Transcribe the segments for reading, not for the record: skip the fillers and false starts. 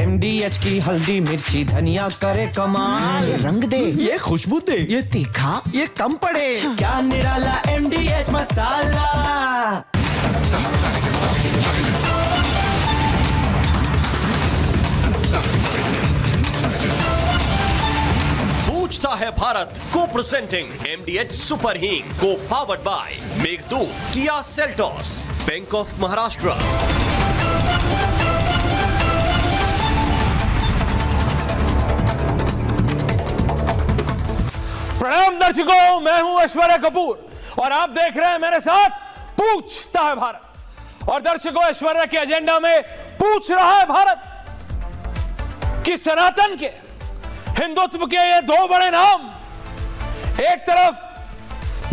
MDH की हल्दी मिर्ची धनिया करे कमाल। ये रंग दे, ये खुशबू दे, ये तीखा, ये कम पड़े। क्या निराला MDH मसाला। पूछता है भारत को प्रेजेंटिंग MDH सुपर हींग को powered by Meghdoot, Kia Seltos, bank of Maharashtra. प्रणाम दर्शकों, मैं हूं ऐश्वर्या कपूर और आप देख रहे हैं मेरे साथ पूछता है भारत। और दर्शकों, ऐश्वर्या के एजेंडा में पूछ रहा है भारत कि सनातन के हिंदुत्व के ये दो बड़े नाम, एक तरफ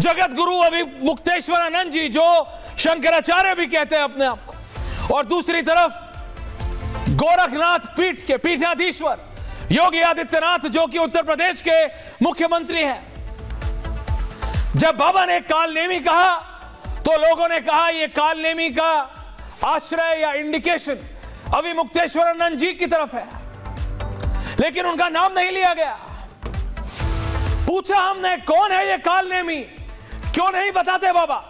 जगत गुरु अभिमुक्तेश्वरानंद जी जो शंकराचार्य भी कहते हैं अपने आप को, और दूसरी तरफ गोरखनाथ पीठ के पीठाधीश्वर योगी आदित्यनाथ जो कि उत्तर प्रदेश के मुख्यमंत्री हैं। जब बाबा ने कालनेमी कहा तो लोगों ने कहा यह कालनेमी का आश्रय या इंडिकेशन अभिमुक्तेश्वरानंद जी की तरफ है, लेकिन उनका नाम नहीं लिया गया। पूछा हमने कौन है ये कालनेमी, क्यों नहीं बताते बाबा,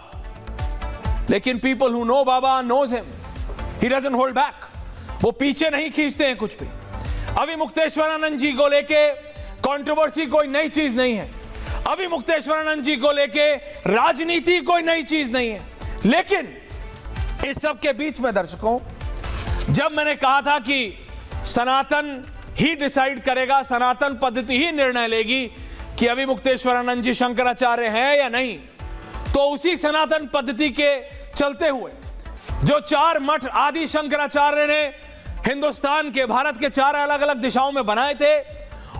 लेकिन people who know Baba knows him, he doesn't hold back, वो पीछे नहीं खींचते हैं कुछ भी। अभिमुक्तेश्वरानंद जी को लेके कंट्रोवर्सी कोई नई चीज नहीं है, अभिमुक्तेश्वरानंद जी को लेके राजनीति कोई नई चीज नहीं है। लेकिन इस सब के बीच में दर्शकों, जब मैंने कहा था कि सनातन ही डिसाइड करेगा, सनातन पद्धति ही निर्णय लेगी कि अभिमुक्तेश्वरानंद जी शंकराचार्य हैं या नहीं, तो उसी सनातन पद्धति के चलते हुए जो चार मठ आदि शंकराचार्य ने हिंदुस्तान के, भारत के चार अलग अलग दिशाओं में बनाए थे,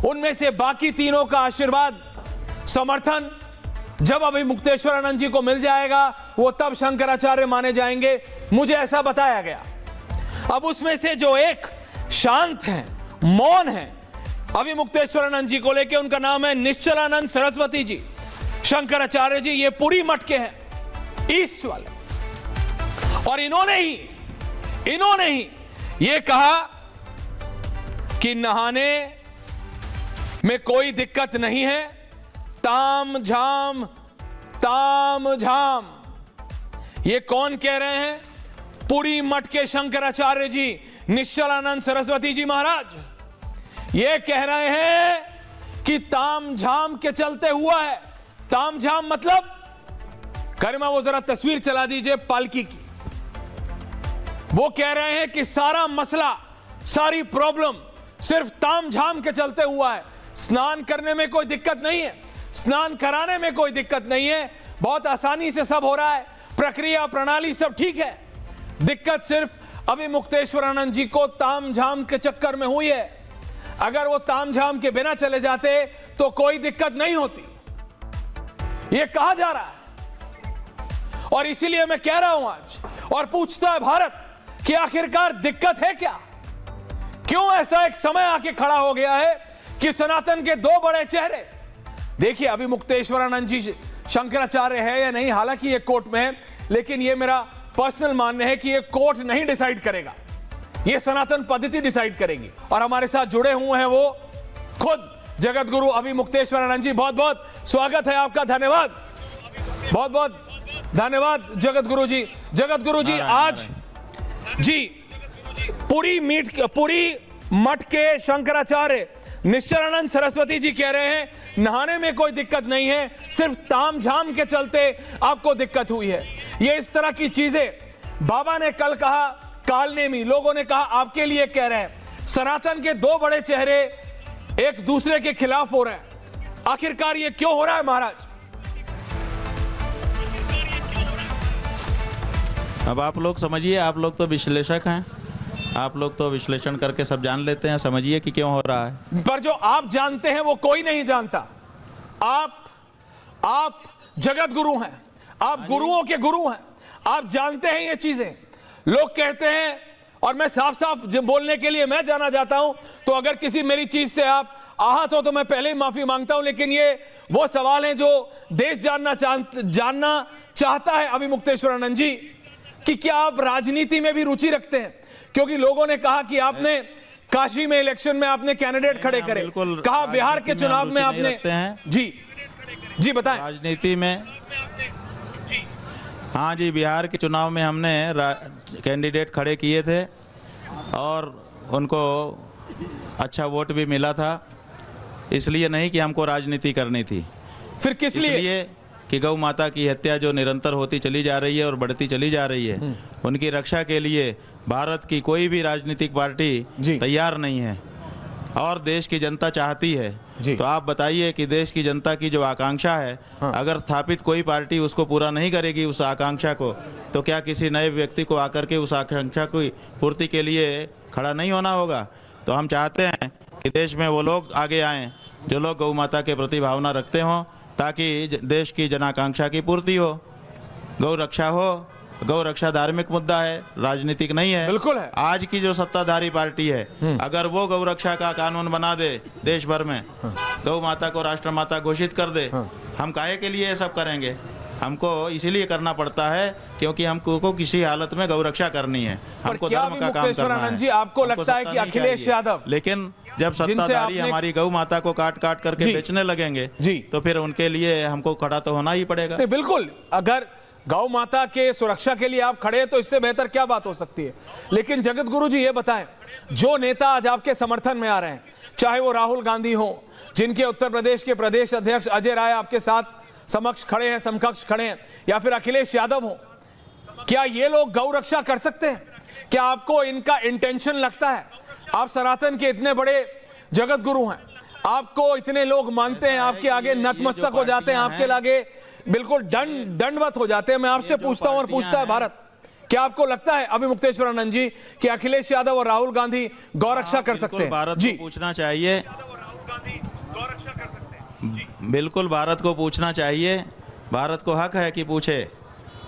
उनमें से बाकी तीनों का आशीर्वाद, समर्थन जब अभिमुक्तेश्वरानंद जी को मिल जाएगा वो तब शंकराचार्य माने जाएंगे, मुझे ऐसा बताया गया। अब उसमें से जो एक शांत हैं, मौन हैं अभिमुक्तेश्वरानंद जी को लेके, उनका नाम है निश्चलानंद सरस्वती जी शंकराचार्य जी। ये पुरी मठ के हैं, ईस्ट वाले, और इन्होंने ही ये कहा कि नहाने में कोई दिक्कत नहीं है, ताम झाम ताम झाम। ये कौन कह रहे हैं? पुरी मठ के शंकराचार्य जी निश्चलानंद सरस्वती जी महाराज। ये कह रहे हैं कि ताम झाम के चलते हुआ है। ताम झाम मतलब, करिमा वो जरा तस्वीर चला दीजिए पालकी की। वो कह रहे हैं कि सारा मसला, सारी प्रॉब्लम सिर्फ ताम झाम के चलते हुआ है। स्नान करने में कोई दिक्कत नहीं है, स्नान कराने में कोई दिक्कत नहीं है, बहुत आसानी से सब हो रहा है, प्रक्रिया प्रणाली सब ठीक है। दिक्कत सिर्फ अभिमुक्तेश्वरानंद जी को ताम झाम के चक्कर में हुई है। अगर वो ताम झाम के बिना चले जाते तो कोई दिक्कत नहीं होती, ये कहा जा रहा है। और इसीलिए मैं कह रहा हूं आज, और पूछता है भारत कि आखिरकार दिक्कत है क्या? क्यों ऐसा एक समय आके खड़ा हो गया है कि सनातन के दो बड़े चेहरे, देखिए अभिमुक्तेश्वरानंद जी शंकराचार्य है या नहीं, हालांकि ये कोर्ट में है, लेकिन ये मेरा पर्सनल मानना है कि ये कोर्ट नहीं डिसाइड करेगा, ये सनातन पद्धति डिसाइड करेगी। और हमारे साथ जुड़े हुए हैं वो खुद जगत गुरु अभिमुक्तेश्वरानंद जी। बहुत बहुत स्वागत है आपका, धन्यवाद, बहुत बहुत धन्यवाद जगत गुरु जी। जगत गुरु जी, आज जी पुरी मठ के शंकराचार्य निश्चलानंद सरस्वती जी कह रहे हैं नहाने में कोई दिक्कत नहीं है, सिर्फ ताम झाम के चलते आपको दिक्कत हुई है। ये इस तरह की चीजें बाबा ने कल कहा, कालनेमी, लोगों ने कहा आपके लिए कह रहे हैं। सनातन के दो बड़े चेहरे एक दूसरे के खिलाफ हो रहे हैं, आखिरकार ये क्यों हो रहा है महाराज? अब आप लोग समझिए, आप लोग तो विश्लेषक हैं, आप लोग तो विश्लेषण करके सब जान लेते हैं, समझिए कि क्यों हो रहा है। पर जो आप जानते हैं वो कोई नहीं जानता। आप जगत गुरु हैं, आप गुरुओं के गुरु हैं, आप जानते हैं ये चीजें। लोग कहते हैं, और मैं साफ साफ बोलने के लिए मैं जाना जाता हूं, तो अगर किसी मेरी चीज से आप आहत हो तो मैं पहले ही माफी मांगता हूं, लेकिन ये वो सवाल है जो देश जानना चाहता है अभिमुक्तेश्वरानंद जी, कि क्या आप राजनीति में भी रुचि रखते हैं? क्योंकि लोगों ने कहा कि आपने काशी में इलेक्शन में आपने कैंडिडेट खड़े करे, बिल्कुल कहा बिहार के राजनीति में चुनाव हम में रुचि नहीं आपने रखते हैं। जी बताएं। राजनीति में, हाँ जी, बिहार के चुनाव में हमने कैंडिडेट खड़े किए थे और उनको अच्छा वोट भी मिला था। इसलिए नहीं कि हमको राजनीति करनी थी, फिर किस लिए? इसलिए कि गौ माता की हत्या जो निरंतर होती चली जा रही है और बढ़ती चली जा रही है, उनकी रक्षा के लिए भारत की कोई भी राजनीतिक पार्टी जी। तैयार नहीं है और देश की जनता चाहती है। जी। तो आप बताइए कि देश की जनता की जो आकांक्षा है, अगर स्थापित कोई पार्टी उसको पूरा नहीं करेगी उस आकांक्षा को, तो क्या किसी नए व्यक्ति को आकर के उस आकांक्षा की पूर्ति के लिए खड़ा नहीं होना होगा? तो हम चाहते हैं कि देश में वो लोग आगे आएं जो लोग गौ माता के प्रति भावना रखते हों, ताकि देश की जनाकांक्षा की पूर्ति हो, गौ रक्षा हो। गौ रक्षा धार्मिक मुद्दा है, राजनीतिक नहीं है। बिल्कुल है। आज की जो सत्ताधारी पार्टी है, अगर वो गौ रक्षा का कानून बना दे देश भर में, गौ माता को राष्ट्रमाता घोषित कर दे, हम काहे के लिए ये सब करेंगे? हमको इसीलिए करना पड़ता है क्योंकि हमको किसी हालत में गौ रक्षा करनी है, हमको क्या धर्म अभी का काम मुक्तेश्वर करना आनंद है। जी, आपको हमको लगता है सत्ता कि नहीं अखिलेश चाहिए। यादव, लेकिन जब जिनसे सत्ताधारी आपने- हमारी गौ माता को काट काट करके जी। बेचने लगेंगे जी। तो फिर उनके लिए हमको खड़ा तो होना ही पड़ेगा। नहीं, बिल्कुल, अगर गौ माता के सुरक्षा के लिए आप खड़े हैं तो इससे बेहतर क्या बात हो सकती है। लेकिन जगत गुरु जी ये बताएं, जो नेता आज आपके समर्थन में आ रहे हैं, चाहे वो राहुल गांधी हो, जिनके उत्तर प्रदेश के प्रदेश अध्यक्ष अजय राय आपके साथ समक्ष खड़े हैं, समकक्ष खड़े हैं, या फिर अखिलेश यादव हो, क्या ये लोग गौ रक्षा कर सकते हैं? क्या आपको इनका इंटेंशन लगता है? आप सनातन के इतने बड़े जगत गुरु हैं, आपको इतने लोग मानते हैं, आपके आगे नतमस्तक हो जाते हैं, आपके आगे बिल्कुल दंडवत हो जाते हैं। मैं आपसे पूछता हूं और पूछता है भारत, क्या आपको लगता है अभी मुक्तेश्वर आनंद जी कि अखिलेश यादव और राहुल गांधी गौ रक्षा कर सकते हैं? भारत जी को पूछना चाहिए, बिल्कुल भारत को पूछना चाहिए, भारत को हक है कि पूछे।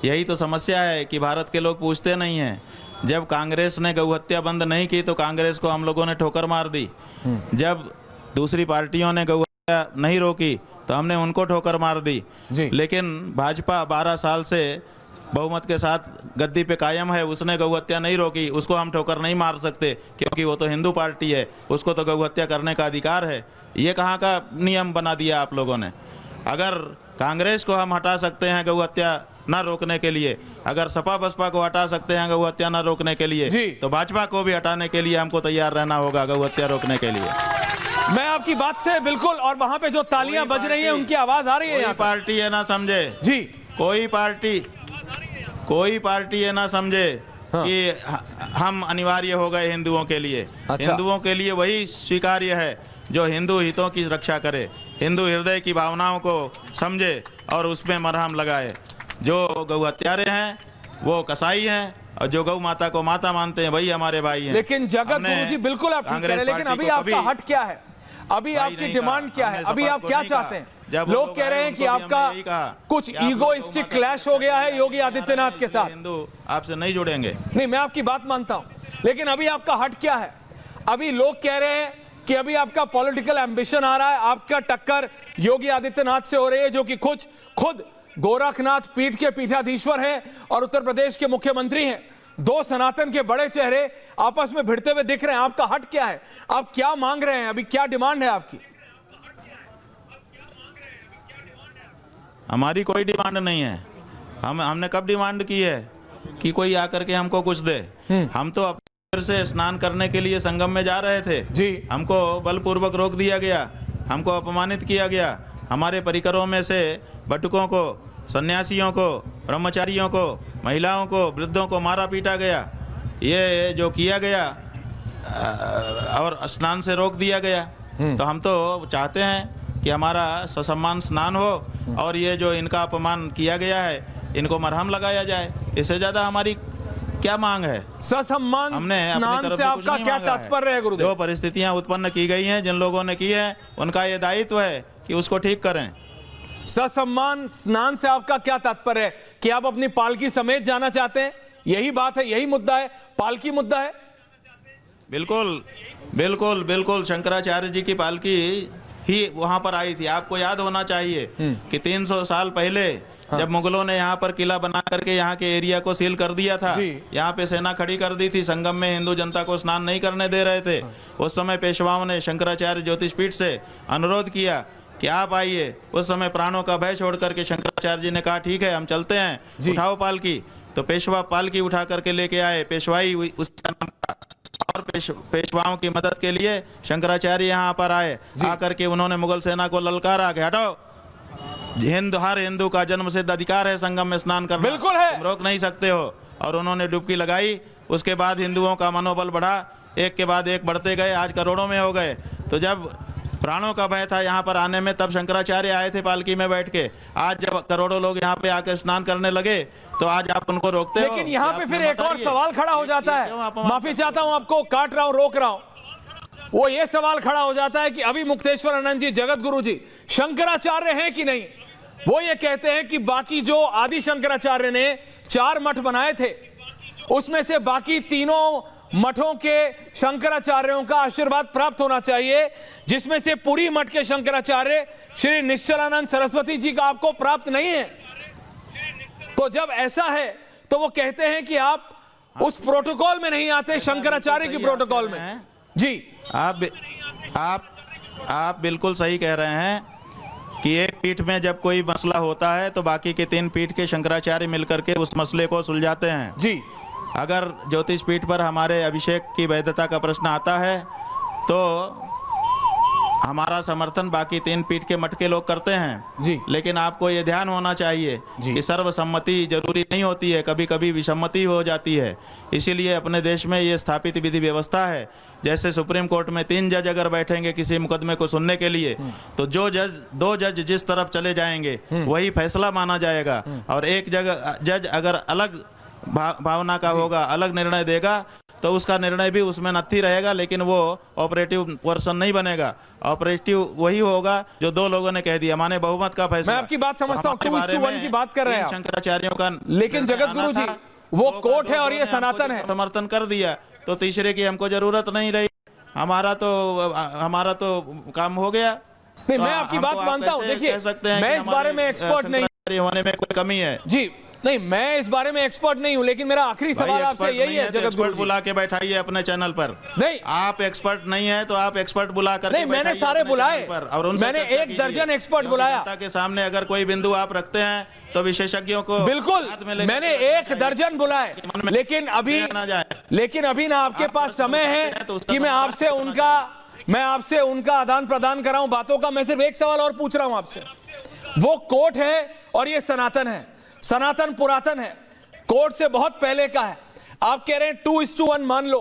यही तो समस्या है कि भारत के लोग पूछते नहीं हैं। जब कांग्रेस ने गौ हत्या बंद नहीं की तो कांग्रेस को हम लोगों ने ठोकर मार दी। जब दूसरी पार्टियों ने गौ हत्या नहीं रोकी तो हमने उनको ठोकर मार दी। लेकिन भाजपा 12 साल से बहुमत के साथ गद्दी पे कायम है, उसने गौ हत्या नहीं रोकी, उसको हम ठोकर नहीं मार सकते क्योंकि वो तो हिंदू पार्टी है, उसको तो गौ हत्या करने का अधिकार है। ये कहाँ का नियम बना दिया आप लोगों ने? अगर कांग्रेस को हम हटा सकते हैं गौ हत्या न रोकने के लिए, अगर सपा बसपा को हटा सकते हैं गौ हत्या न रोकने के लिए, तो भाजपा को भी हटाने के लिए हमको तैयार रहना होगा गौ हत्या रोकने के लिए। मैं आपकी बात से बिल्कुल, और वहां पे जो तालियां बज रही हैं उनकी आवाज आ रही है। कोई पार्टी ये ना समझे जी, कोई पार्टी ये ना समझे कि हम अनिवार्य हो गए हिंदुओं के लिए। अच्छा। हिंदुओं के लिए वही स्वीकार्य है जो हिंदू हितों की रक्षा करे, हिंदू हृदय की भावनाओं को समझे और उसमें मरहम लगाए। जो गौ हत्यारे हैं वो कसाई हैं और जो गौ माता को माता मानते हैं वही हमारे भाई हैं। लेकिन जगत गुरु जी बिल्कुल आप ठीक कह रहे हैं, लेकिन अभी आपका हट क्या है? अभी आपकी डिमांड क्या है? अभी आप क्या चाहते हैं? लोग कह रहे हैं कि आपका कुछ ईगोइस्टिक क्लैश हो गया है योगी आदित्यनाथ के साथ। हिंदू आपसे नहीं जुड़ेंगे। नहीं, मैं आपकी बात मानता हूं, लेकिन अभी आपका हट क्या है? अभी लोग कह रहे हैं कि अभी आपका पॉलिटिकल एम्बिशन आ रहा है, आपका टक्कर योगी आदित्यनाथ से हो रही है, जो कि खुद गोरखनाथ पीठ के पीठाधीश्वर हैं और उत्तर प्रदेश के मुख्यमंत्री हैं। दो सनातन के बड़े चेहरे आपस में भिड़ते हुए दिख रहे हैं। आपका हट क्या है? आप क्या मांग रहे हैं? अभी क्या डिमांड है आपकी? हमारी कोई डिमांड नहीं है। हमने कब डिमांड की है कि कोई आकर के हमको कुछ दे? हम तो अपने से स्नान करने के लिए संगम में जा रहे थे जी, हमको बलपूर्वक रोक दिया गया, हमको अपमानित किया गया। हमारे परिकरों में से बटुकों को, सन्यासियों को, ब्रह्मचारियों को, महिलाओं को, वृद्धों को मारा पीटा गया। ये जो किया गया और स्नान से रोक दिया गया। तो हम तो चाहते हैं कि हमारा ससम्मान स्नान हो और ये जो इनका अपमान किया गया है इनको मरहम लगाया जाए। इससे ज़्यादा हमारी क्या मांग है? ससम्मान हमने अपनी स्नान तरफ से से कुछ आपका नहीं क्या मांगा है। तात्पर्य है गुरुदेव? जो परिस्थितियां उत्पन्न की गई हैं, जिन लोगों ने की है, उनका ये दायित्व है कि उसको ठीक करें। ससम्मान स्नान से आपका क्या तात्पर्य है? कि आप अपनी पालकी समेत जाना चाहते हैं? यही बात है, यही मुद्दा है, पालकी मुद्दा है। बिल्कुल बिल्कुल बिल्कुल शंकराचार्य जी की पालकी ही वहां पर आई थी। आपको याद होना चाहिए कि 300 साल पहले जब मुगलों ने यहाँ पर किला बना करके यहाँ के एरिया को सील कर दिया था, यहाँ पे सेना खड़ी कर दी थी, संगम में हिंदू जनता को स्नान नहीं करने दे रहे थे, उस समय पेशवाओं ने शंकराचार्य ज्योतिषपीठ से अनुरोध किया कि आप आइए। उस समय प्राणों का भय छोड़ करके शंकराचार्य जी ने कहा ठीक है हम चलते हैं, उठाओ पालकी। तो पेशवा पालकी उठा करके लेके आए, पेशवाई उसका नाम था। और पेशवाओं की मदद के लिए शंकराचार्य यहाँ पर आए, आकर के उन्होंने मुगल सेना को ललकारा कि हटाओ, हर हिंदू का जन्म सिद्ध अधिकार है संगम में स्नान करना, बिल्कुल है, तुम रोक नहीं सकते हो। और उन्होंने डुबकी लगाई। उसके बाद हिंदुओं का मनोबल बढ़ा, एक के बाद एक बढ़ते गए, आज करोड़ों में हो गए। तो जब प्राणों का भय था यहाँ पर आने में, तब शंकराचार्य आए थे पालकी में बैठ के। आज जब करोड़ों लोग यहाँ पे आकर स्नान करने लगे तो आज आप उनको रोकते हो। लेकिन यहाँ पे फिर एक और सवाल खड़ा हो जाता है, माफी चाहता हूं आपको काट रहा हूं, रोक रहा हूं, वो ये सवाल खड़ा हो जाता है कि अभी मुक्तेश्वर आनंद जी, जगत गुरु जी शंकराचार्य हैं कि नहीं। वो ये कहते हैं कि बाकी जो आदि शंकराचार्य ने 4 मठ बनाए थे, उसमें से बाकी तीनों मठों के शंकराचार्यों का आशीर्वाद प्राप्त होना चाहिए, जिसमें से पुरी मठ के शंकराचार्य श्री निश्चलानंद सरस्वती जी का आपको प्राप्त नहीं है। तो जब ऐसा है तो वो कहते हैं कि आप उस प्रोटोकॉल में नहीं आते, शंकराचार्य की प्रोटोकॉल में। जी आप बिल्कुल सही कह रहे हैं कि एक पीठ में जब कोई मसला होता है तो बाकी के 3 पीठ के शंकराचार्य मिलकर के उस मसले को सुलझाते हैं। जी, अगर ज्योतिष पीठ पर हमारे अभिषेक की वैधता का प्रश्न आता है तो हमारा समर्थन बाकी 3 पीठ के मठ के लोग करते हैं जी। लेकिन आपको ये ध्यान होना चाहिए कि सर्वसम्मति जरूरी नहीं होती है, कभी कभी विसम्मति हो जाती है। इसीलिए अपने देश में ये स्थापित विधि व्यवस्था है। जैसे सुप्रीम कोर्ट में 3 जज अगर बैठेंगे किसी मुकदमे को सुनने के लिए, तो 2 जज जिस तरफ चले जाएंगे वही फैसला माना जाएगा। और एक जज अगर अलग भावना का होगा, अलग निर्णय देगा, तो उसका निर्णय भी उसमें नथी रहेगा, लेकिन वो ऑपरेटिव पर्सन नहीं बनेगा। ऑपरेटिव वही होगा जो 2 लोगों ने कह दिया, माने बहुमत का फैसला। मैं आपकी बात समझता हूं, 2:1 की बात कर रहे हैं शंकराचार्यों का, लेकिन जगत गुरु जी वो कोर्ट है और ये सनातन है। समर्थन कर दिया तो तीसरे की हमको जरूरत नहीं रही, हमारा तो काम हो गया। नहीं, मैं आपकी बात मानता हूं। देखिए, मैं इस बारे में एक्सपर्ट नहीं, होने में कोई कमी है जी नहीं, मैं इस बारे में एक्सपर्ट नहीं हूं, लेकिन मेरा आखिरी सवाल आपसे यही है जगत गुरु जी, बुला के बैठाइए अपने चैनल पर। नहीं, आप एक्सपर्ट नहीं है तो आप एक्सपर्ट बुला करके नहीं, मैंने सारे बुलाए, और उनसे मैंने 1 दर्जन एक्सपर्ट बुलाया। जनता के सामने अगर कोई बिंदु आप रखते हैं तो विशेषज्ञों को बिल्कुल, मैंने 1 दर्जन बुलाए, लेकिन अभी ना आपके पास समय है कि मैं आपसे उनका आदान प्रदान कराऊं बातों का। मैं सिर्फ एक सवाल और पूछ रहा हूं आपसे। वो कोर्ट है और ये सनातन है, सनातन पुरातन है, कोर्ट से बहुत पहले का है। आप कह रहे हैं 2:1 मान लो,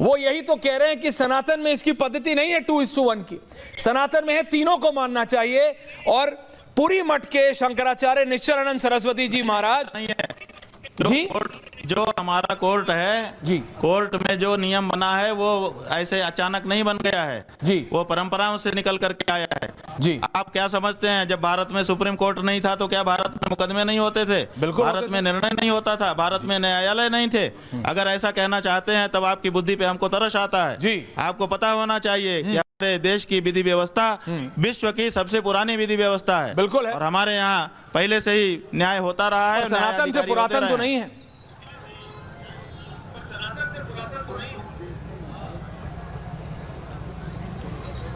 वो यही तो कह रहे हैं कि सनातन में इसकी पद्धति नहीं है 2:1 की, सनातन में है तीनों को मानना चाहिए। और पुरी मठ के शंकराचार्य निश्चलानंद सरस्वती जी महाराज जी, जो हमारा कोर्ट है जी, कोर्ट में जो नियम बना है वो ऐसे अचानक नहीं बन गया है जी, वो परंपराओं से निकल करके आया है जी। आप क्या समझते हैं, जब भारत में सुप्रीम कोर्ट नहीं था तो क्या भारत में मुकदमे नहीं होते थे? बिल्कुल, भारत में निर्णय नहीं होता था, भारत में न्यायालय नहीं थे। अगर ऐसा कहना चाहते हैं तब आपकी बुद्धि पे हमको तरस आता है जी। आपको पता होना चाहिए कि हमारे देश की विधि व्यवस्था विश्व की सबसे पुरानी विधि व्यवस्था है। बिल्कुल है। और हमारे यहाँ पहले से ही न्याय होता रहा है, सनातन से पुरातन तो नहीं है।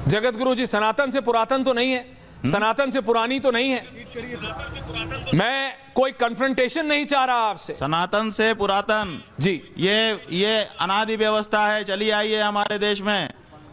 जगत गुरु जी, सनातन से पुरातन तो नहीं है, सनातन से पुरानी तो नहीं है। मैं कोई कन्फ्रंटेशन नहीं चाह रहा आपसे। सनातन से पुरातन जी, ये अनादि व्यवस्था है, चली आई है हमारे देश में।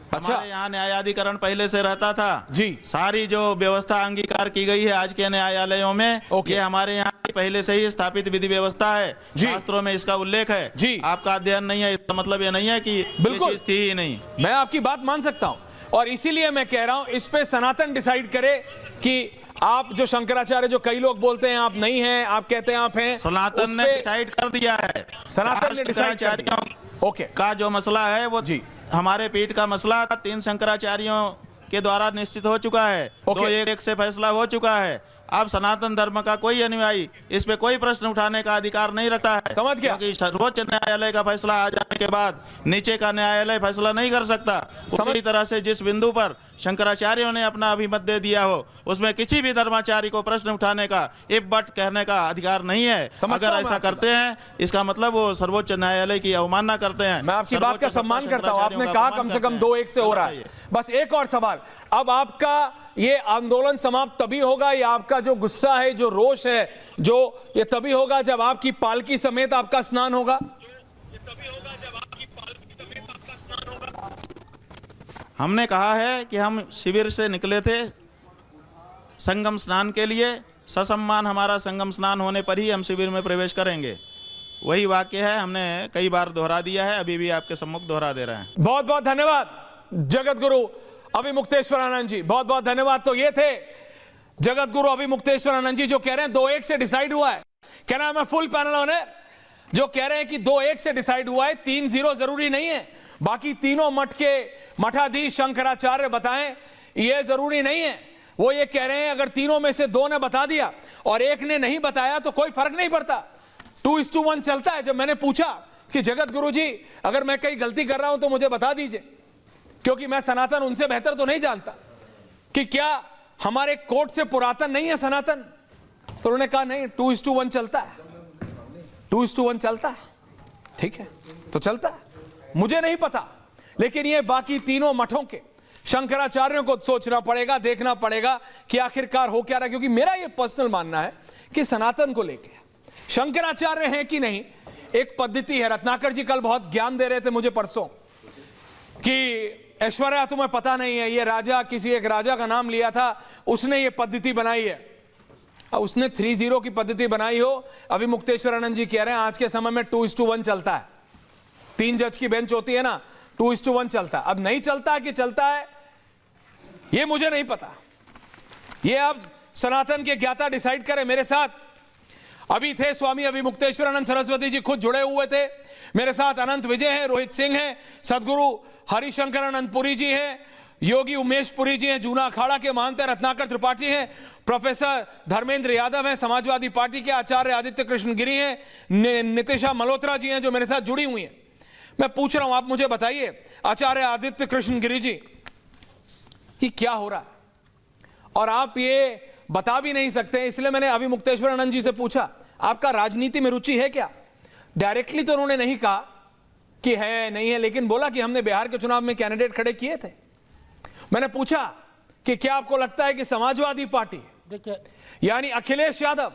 अच्छा, हमारे यहाँ न्यायाधिकरण पहले से रहता था जी। सारी जो व्यवस्था अंगीकार की गई है आज के न्यायालयों में, ये हमारे यहाँ पहले से ही स्थापित विधि व्यवस्था है। शास्त्रों में इसका उल्लेख है जी। आपका अध्ययन नहीं है, इसका मतलब ये नहीं है कि ये चीज थी ही नहीं। मैं आपकी बात मान सकता हूं, और इसीलिए मैं कह रहा हूं इस पे सनातन डिसाइड करे कि आप जो शंकराचार्य, जो कई लोग बोलते हैं आप नहीं हैं, आप कहते हैं आप हैं, सनातन ने डिसाइड कर दिया है। सनातन ने डिसाइड कर दिया। ओके, का जो मसला है वो जी हमारे पीठ का मसला 3 शंकराचार्यों के द्वारा निश्चित हो चुका है। 2-1 से फैसला हो चुका है। अब सनातन धर्म का कोई अनुयायी इस पे कोई प्रश्न उठाने का अधिकार नहीं रखता है। समझ गया। क्योंकि सर्वोच्च न्यायालय का फैसला आ जाने के बाद नीचे का न्यायालय फैसला नहीं कर सकता। उसी तरह से जिस बिंदु पर शंकराचार्यों ने अपना अभिमत दे दिया हो, उसमें किसी भी धर्माचार्य को प्रश्न उठाने का, इफ बट कहने का अधिकार नहीं है। अगर ऐसा करते हैं, इसका मतलब वो सर्वोच्च न्यायालय की अवमानना करते हैं। मैं आपकी बात का सम्मान करता हूं। आपने कहा कम से कम 2-1 से हो रहा है। बस एक और सवाल, अब आपका ये आंदोलन समाप्त तभी होगा, या आपका जो गुस्सा है, जो रोष है, जो ये तभी होगा जब आपकी पालकी समेत आपका स्नान होगा? हमने कहा है कि हम शिविर से निकले थे संगम स्नान के लिए, ससम्मान हमारा संगम स्नान होने पर ही हम शिविर में प्रवेश करेंगे। वही वाक्य है, हमने कई बार दोहरा दिया है, अभी भी आपके सम्मुख दोहरा दे रहे हैं। बहुत बहुत धन्यवाद जगत गुरु अभिमुक्तेश्वरानंद जी, बहुत बहुत धन्यवाद। तो ये थे जगत गुरु अभिमुक्तेश्वरानंद जी जो कह रहे हैं 2-1 से डिसाइड हुआ है। कहना है मैं फुल पैनल ऑनर, जो कह रहे हैं कि 2-1 से डिसाइड हुआ है, 3-0 जरूरी नहीं है। बाकी तीनों मठ के मठाधीश शंकराचार्य बताएं, ये जरूरी नहीं है। वो ये कह रहे हैं अगर तीनों में से 2 ने बता दिया और 1 ने नहीं बताया तो कोई फर्क नहीं पड़ता, 2:1 चलता है। जब मैंने पूछा कि जगत गुरु जी अगर मैं कहीं गलती कर रहा हूं तो मुझे बता दीजिए, क्योंकि मैं सनातन उनसे बेहतर तो नहीं जानता, कि क्या हमारे कोर्ट से पुरातन नहीं है सनातन? तो उन्होंने कहा नहीं, 2:1 चलता है, 2:1 चलता है। ठीक है, तो चलता है, मुझे नहीं पता। लेकिन ये बाकी तीनों मठों के शंकराचार्यों को सोचना पड़ेगा, देखना पड़ेगा कि आखिरकार हो क्या रहा है। क्योंकि मेरा ये पर्सनल मानना है कि सनातन को लेके शंकराचार्य हैं कि नहीं, एक पद्धति है। रत्नाकर जी कल बहुत ज्ञान दे रहे थे मुझे परसों, कि ऐश्वर्या तुम्हें पता नहीं है, ये राजा, किसी एक राजा का नाम लिया था, उसने ये पद्धति बनाई है। अब उसने 3-0 की पद्धति बनाई हो, अभिमुक्तेश्वरानंद जी कह रहे हैं आज के समय में 2:1 चलता है। 3 जज की बेंच होती है ना, 2:1 चलता है। अब नहीं चलता है कि चलता है, ये मुझे नहीं पता। ये अब सनातन के ज्ञाता डिसाइड करें। मेरे साथ अभी थे स्वामी अभिमुक्तेश्वरानंद सरस्वती जी, खुद जुड़े हुए थे मेरे साथ। अनंत विजय हैं, रोहित सिंह हैं, सदगुरु हरिशंकरानंद पुरी जी हैं, योगी उमेश पुरी जी हैं, जूना अखाड़ा के महंत रत्नाकर त्रिपाठी हैं, प्रोफेसर धर्मेंद्र यादव हैं, समाजवादी पार्टी के आचार्य आदित्य कृष्ण गिरी हैं, नितिशा मल्होत्रा जी हैं जो मेरे साथ जुड़ी हुई हैं। मैं पूछ रहा हूं, आप मुझे बताइए आचार्य आदित्य कृष्ण गिरी जी कि क्या हो रहा है, और आप ये बता भी नहीं सकते। इसलिए मैंने अभिमुक्तेश्वरानंद जी से पूछा आपका राजनीति में रुचि है क्या? डायरेक्टली तो उन्होंने नहीं कहा कि है नहीं है, लेकिन बोला कि हमने बिहार के चुनाव में कैंडिडेट खड़े किए थे। मैंने पूछा कि क्या आपको लगता है कि समाजवादी पार्टी यानी अखिलेश यादव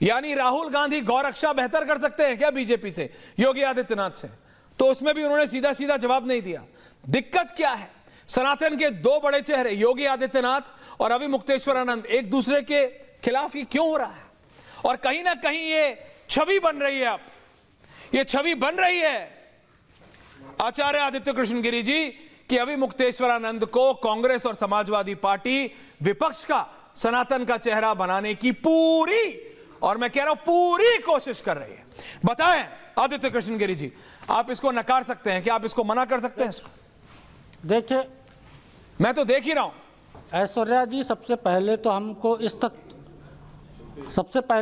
यानी राहुल गांधी गौरक्षा बेहतर कर सकते हैं क्या बीजेपी से, योगी आदित्यनाथ से? तो उसमें भी उन्होंने सीधा सीधा जवाब नहीं दिया। दिक्कत क्या है? सनातन के 2 बड़े चेहरे योगी आदित्यनाथ और अभिमुक्तेश्वरानंद एक दूसरे के खिलाफ ये क्यों हो रहा है? और कहीं ना कहीं ये छवि बन रही है, अब ये छवि बन रही है आचार्य आदित्य कृष्ण गिरी जी कि अभिमुक्तेश्वरानंद को कांग्रेस और समाजवादी पार्टी विपक्ष का सनातन का चेहरा बनाने की पूरी, और मैं कह रहा हूं पूरी कोशिश कर रही है। बताएं आदित्य कृष्ण गिरी जी, आप इसको नकार सकते हैं क्या? आप इसको मना कर सकते हैं इसको? देखिए, मैं तो देख ही रहा हूं। ऐश्वर्या जी, सबसे पहले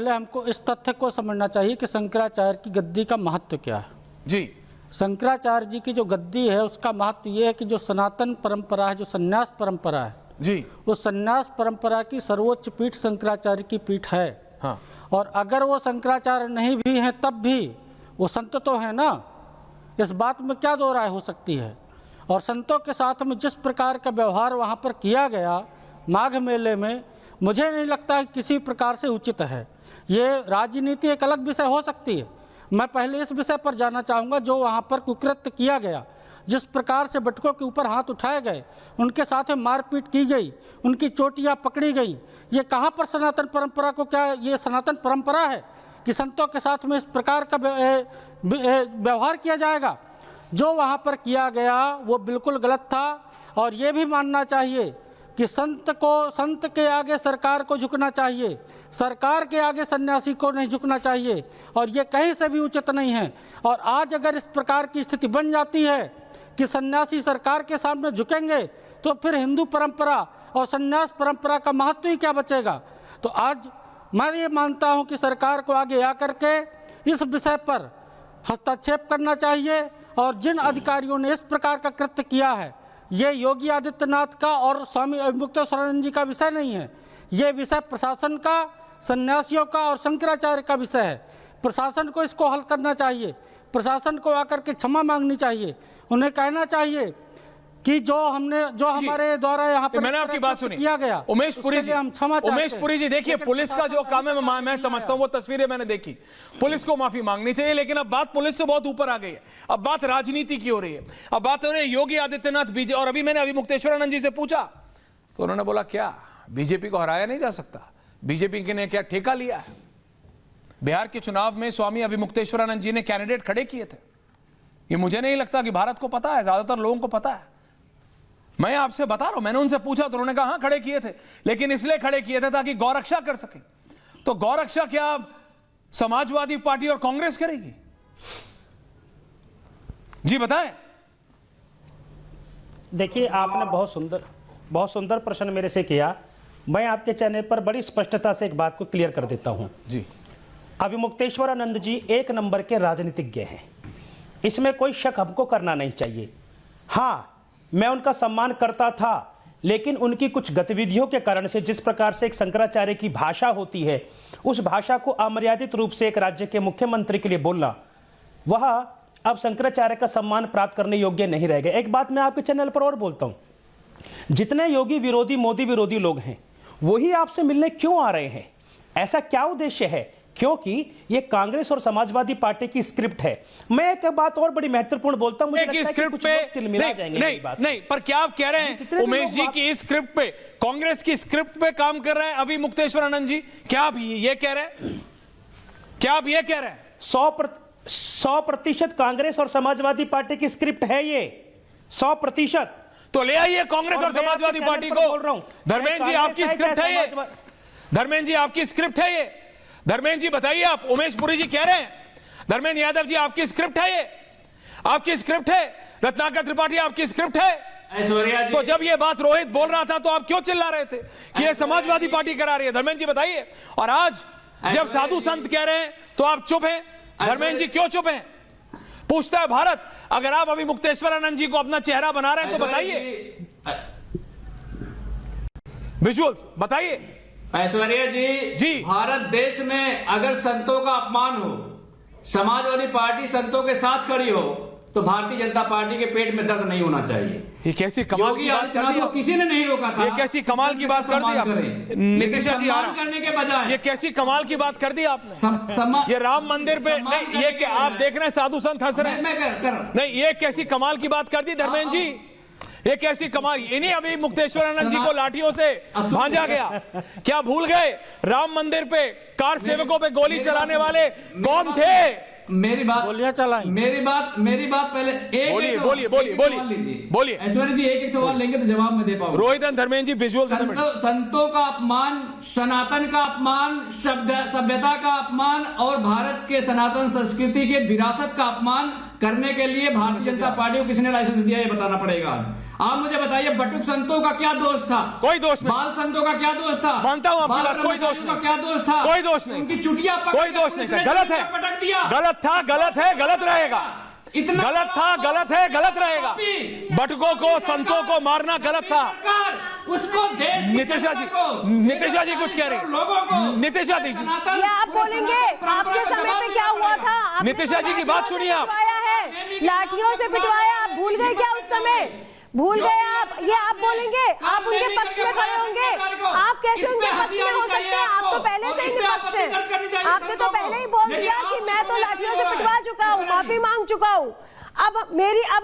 हमको इस तथ्य को समझना चाहिए कि शंकराचार्य की गद्दी का महत्व क्या है। जी, शंकराचार्य जी की जो गद्दी है उसका महत्व ये है कि जो सनातन परंपरा है, जो संन्यास परंपरा है जी, उस संन्यास परंपरा की सर्वोच्च पीठ शंकराचार्य की पीठ है। हाँ। और अगर वो शंकराचार्य नहीं भी हैं तब भी वो संत तो है ना, इस बात में क्या दो राय हो सकती है। और संतों के साथ में जिस प्रकार का व्यवहार वहाँ पर किया गया माघ मेले में, मुझे नहीं लगता है किसी प्रकार से उचित है। ये राजनीति एक अलग विषय हो सकती है, मैं पहले इस विषय पर जाना चाहूँगा। जो वहाँ पर कुकृत्य किया गया, जिस प्रकार से बटुकों के ऊपर हाथ उठाए गए, उनके साथ में मारपीट की गई, उनकी चोटियाँ पकड़ी गई, ये कहाँ पर सनातन परंपरा को, क्या ये सनातन परंपरा है कि संतों के साथ में इस प्रकार का व्यवहार किया जाएगा? जो वहाँ पर किया गया वो बिल्कुल गलत था। और ये भी मानना चाहिए कि संत के आगे सरकार को झुकना चाहिए, सरकार के आगे सन्यासी को नहीं झुकना चाहिए, और ये कहीं से भी उचित नहीं है। और आज अगर इस प्रकार की स्थिति बन जाती है कि सन्यासी सरकार के सामने झुकेंगे तो फिर हिंदू परंपरा और सन्यास परंपरा का महत्व ही क्या बचेगा? तो आज मैं ये मानता हूं कि सरकार को आगे आकर के इस विषय पर हस्तक्षेप करना चाहिए और जिन अधिकारियों ने इस प्रकार का कृत्य किया है, ये योगी आदित्यनाथ का और स्वामी अभिमुक्तेश्वरानंद जी का विषय नहीं है। ये विषय प्रशासन का, सन्यासियों का और शंकराचार्य का विषय है। प्रशासन को इसको हल करना चाहिए। प्रशासन को आकर के क्षमा मांगनी चाहिए। उन्हें कहना चाहिए कि जो हमारे द्वारा यहाँ पर मैंने आपकी बात सुनी किया गया, उमेश पुरी जी, हम क्षमा चाहते हैं। उमेश पुरी जी, देखिए पुलिस का जो काम है मैं समझता हूं, वो तस्वीरें मैंने देखी, पुलिस को माफी मांगनी चाहिए, लेकिन अब बात पुलिस से बहुत ऊपर आ गई है। अब बात राजनीति की हो रही है। अब बात हो रही है योगी आदित्यनाथ बीजेपी। और अभी मैंने अभिमुक्तेश्वरानंद जी से पूछा तो उन्होंने बोला क्या बीजेपी को हराया नहीं जा सकता? बीजेपी ने क्या ठेका लिया है? बिहार के चुनाव में स्वामी अभिमुक्तेश्वरानंद जी ने कैंडिडेट खड़े किए थे। ये मुझे नहीं लगता कि भारत को पता है, ज्यादातर लोगों को पता है। मैं आपसे बता रहा हूं, मैंने उनसे पूछा तो उन्होंने कहा हां खड़े किए थे, लेकिन इसलिए खड़े किए थे ताकि गौरक्षा कर सके। तो गौरक्षा क्या समाजवादी पार्टी और कांग्रेस करेगी? जी बताएं। देखिए, आपने बहुत सुंदर प्रश्न मेरे से किया। मैं आपके चैनल पर बड़ी स्पष्टता से एक बात को क्लियर कर देता हूं। जी, अभिमुक्तेश्वरानंद जी एक नंबर के राजनीतिज्ञ हैं, इसमें कोई शक हमको करना नहीं चाहिए। हाँ, मैं उनका सम्मान करता था, लेकिन उनकी कुछ गतिविधियों के कारण से, जिस प्रकार से एक शंकराचार्य की भाषा होती है, उस भाषा को अमर्यादित रूप से एक राज्य के मुख्यमंत्री के लिए बोलना, वह अब शंकराचार्य का सम्मान प्राप्त करने योग्य नहीं रह गया। एक बात मैं आपके चैनल पर और बोलता हूं, जितने योगी विरोधी, मोदी विरोधी लोग हैं, वही आपसे मिलने क्यों आ रहे हैं? ऐसा क्या उद्देश्य है? क्योंकि ये कांग्रेस और समाजवादी पार्टी की स्क्रिप्ट है। मैं एक बात और बड़ी महत्वपूर्ण बोलता हूं, मुझे लगता है कि कुछ लोग तिलमिला जाएंगे। नहीं, पर क्या आप कह रहे हैं उमेश जी की इस स्क्रिप्ट पे, कांग्रेस की स्क्रिप्ट पे काम कर रहे हैं अभिमुक्तेश्वरानंद जी? क्या आप ये कह रहे हैं? क्या आप ये कह रहे हैं? 100% कांग्रेस और समाजवादी पार्टी की स्क्रिप्ट है ये, 100%। तो ले आइए कांग्रेस और समाजवादी पार्टी को। धर्मेंद्र जी आपकी स्क्रिप्ट है ये? धर्मेंद्र जी आपकी स्क्रिप्ट है ये? धर्मेंद्र जी बताइए आप। उमेश पुरी जी कह रहे हैं, धर्मेंद्र यादव जी आपकी स्क्रिप्ट है ये? आपकी स्क्रिप्ट है? रत्नाकर त्रिपाठी आपकी स्क्रिप्ट है? ऐश्वर्या जी, तो जब ये बात रोहित बोल रहा था तो आप क्यों चिल्ला रहे थे कि ये समाजवादी पार्टी करा रही है? धर्मेंद्र जी बताइए। और आज जब साधु संत कह रहे हैं तो आप चुप हैं? धर्मेंद्र जी क्यों चुप हैं? पूछता है भारत। अगर आप अभिमुक्तेश्वरानंद जी को अपना चेहरा बना रहे हैं तो बताइए, विजुअल्स बताइए। ऐश्वर्या जी, भारत देश में अगर संतों का अपमान हो, समाजवादी पार्टी संतों के साथ खड़ी हो, तो भारतीय जनता पार्टी के पेट में दर्द नहीं होना चाहिए। ये कैसी कमाल की बात कर दी को किसी ने नहीं रोका था। ये कैसी कमाल की बात कर दी आपने, नीतीश जी करने के बजाय। ये कैसी कमाल की बात कर दी आपने। ये राम मंदिर पे नहीं, ये क्या आप देख रहे हैं साधु संत हंस रहे हैं? नहीं, ये कैसी कमाल की बात कर दी धर्मेंद्र जी। ये कैसी कमाल। इन्हीं अभिमुक्तेश्वरानंद जी को लाठियों से भांजा गया। क्या भूल गए राम मंदिर पे कार सेवकों पे गोली चलाने वाले कौन थे? मेरी बात मेरी बात पहले बोलिए। ऐश्वर्या जी एक सवाल लेंगे तो जवाब मैं दे पाऊंगा। Rohit and Dharmendra ji visual. संतों का अपमान, सनातन का अपमान, सभ्यता का अपमान और भारत के सनातन संस्कृति के विरासत का अपमान करने के लिए भारतीय जनता पार्टी को किसने लाइसेंस दिया, ये बताना पड़ेगा। आप मुझे बताइए, बटुक संतों का क्या दोष था? कोई दोष नहीं। बाल संतों का क्या दोष था? मानता हूं आपकी बात, कोई दोष नहीं। क्या दोष था? कोई दोष नहीं। उनकी चुटिया कोई दोष नहीं था। गलत है, पटक दिया। गलत था, गलत है, गलत रहेगा। गलत था, गलत है, गलत रहेगा। बटुकों को, संतों को मारना गलत था। उसको नितिशा जी कुछ कह रहे हैं। लोगों को नितिशा जी, ये आप बोलेंगे आपके समय पे क्या हुआ था? नितिशा जी की बात सुनिए आप। लाठियों से पिटवाया, आप भूल गए क्या उस समय? भूल गए आप? ये आप बोलेंगे? आप उनके पक्ष में खड़े होंगे? आप कैसे उनके पक्ष में हो सकते हैं? आप तो पहले से ही विपक्ष हैं। आपने तो पहले ही बोल दिया कि मैं तो लाठियों से पिटवा चुका हूँ, माफी मांग चुका हूँ। अब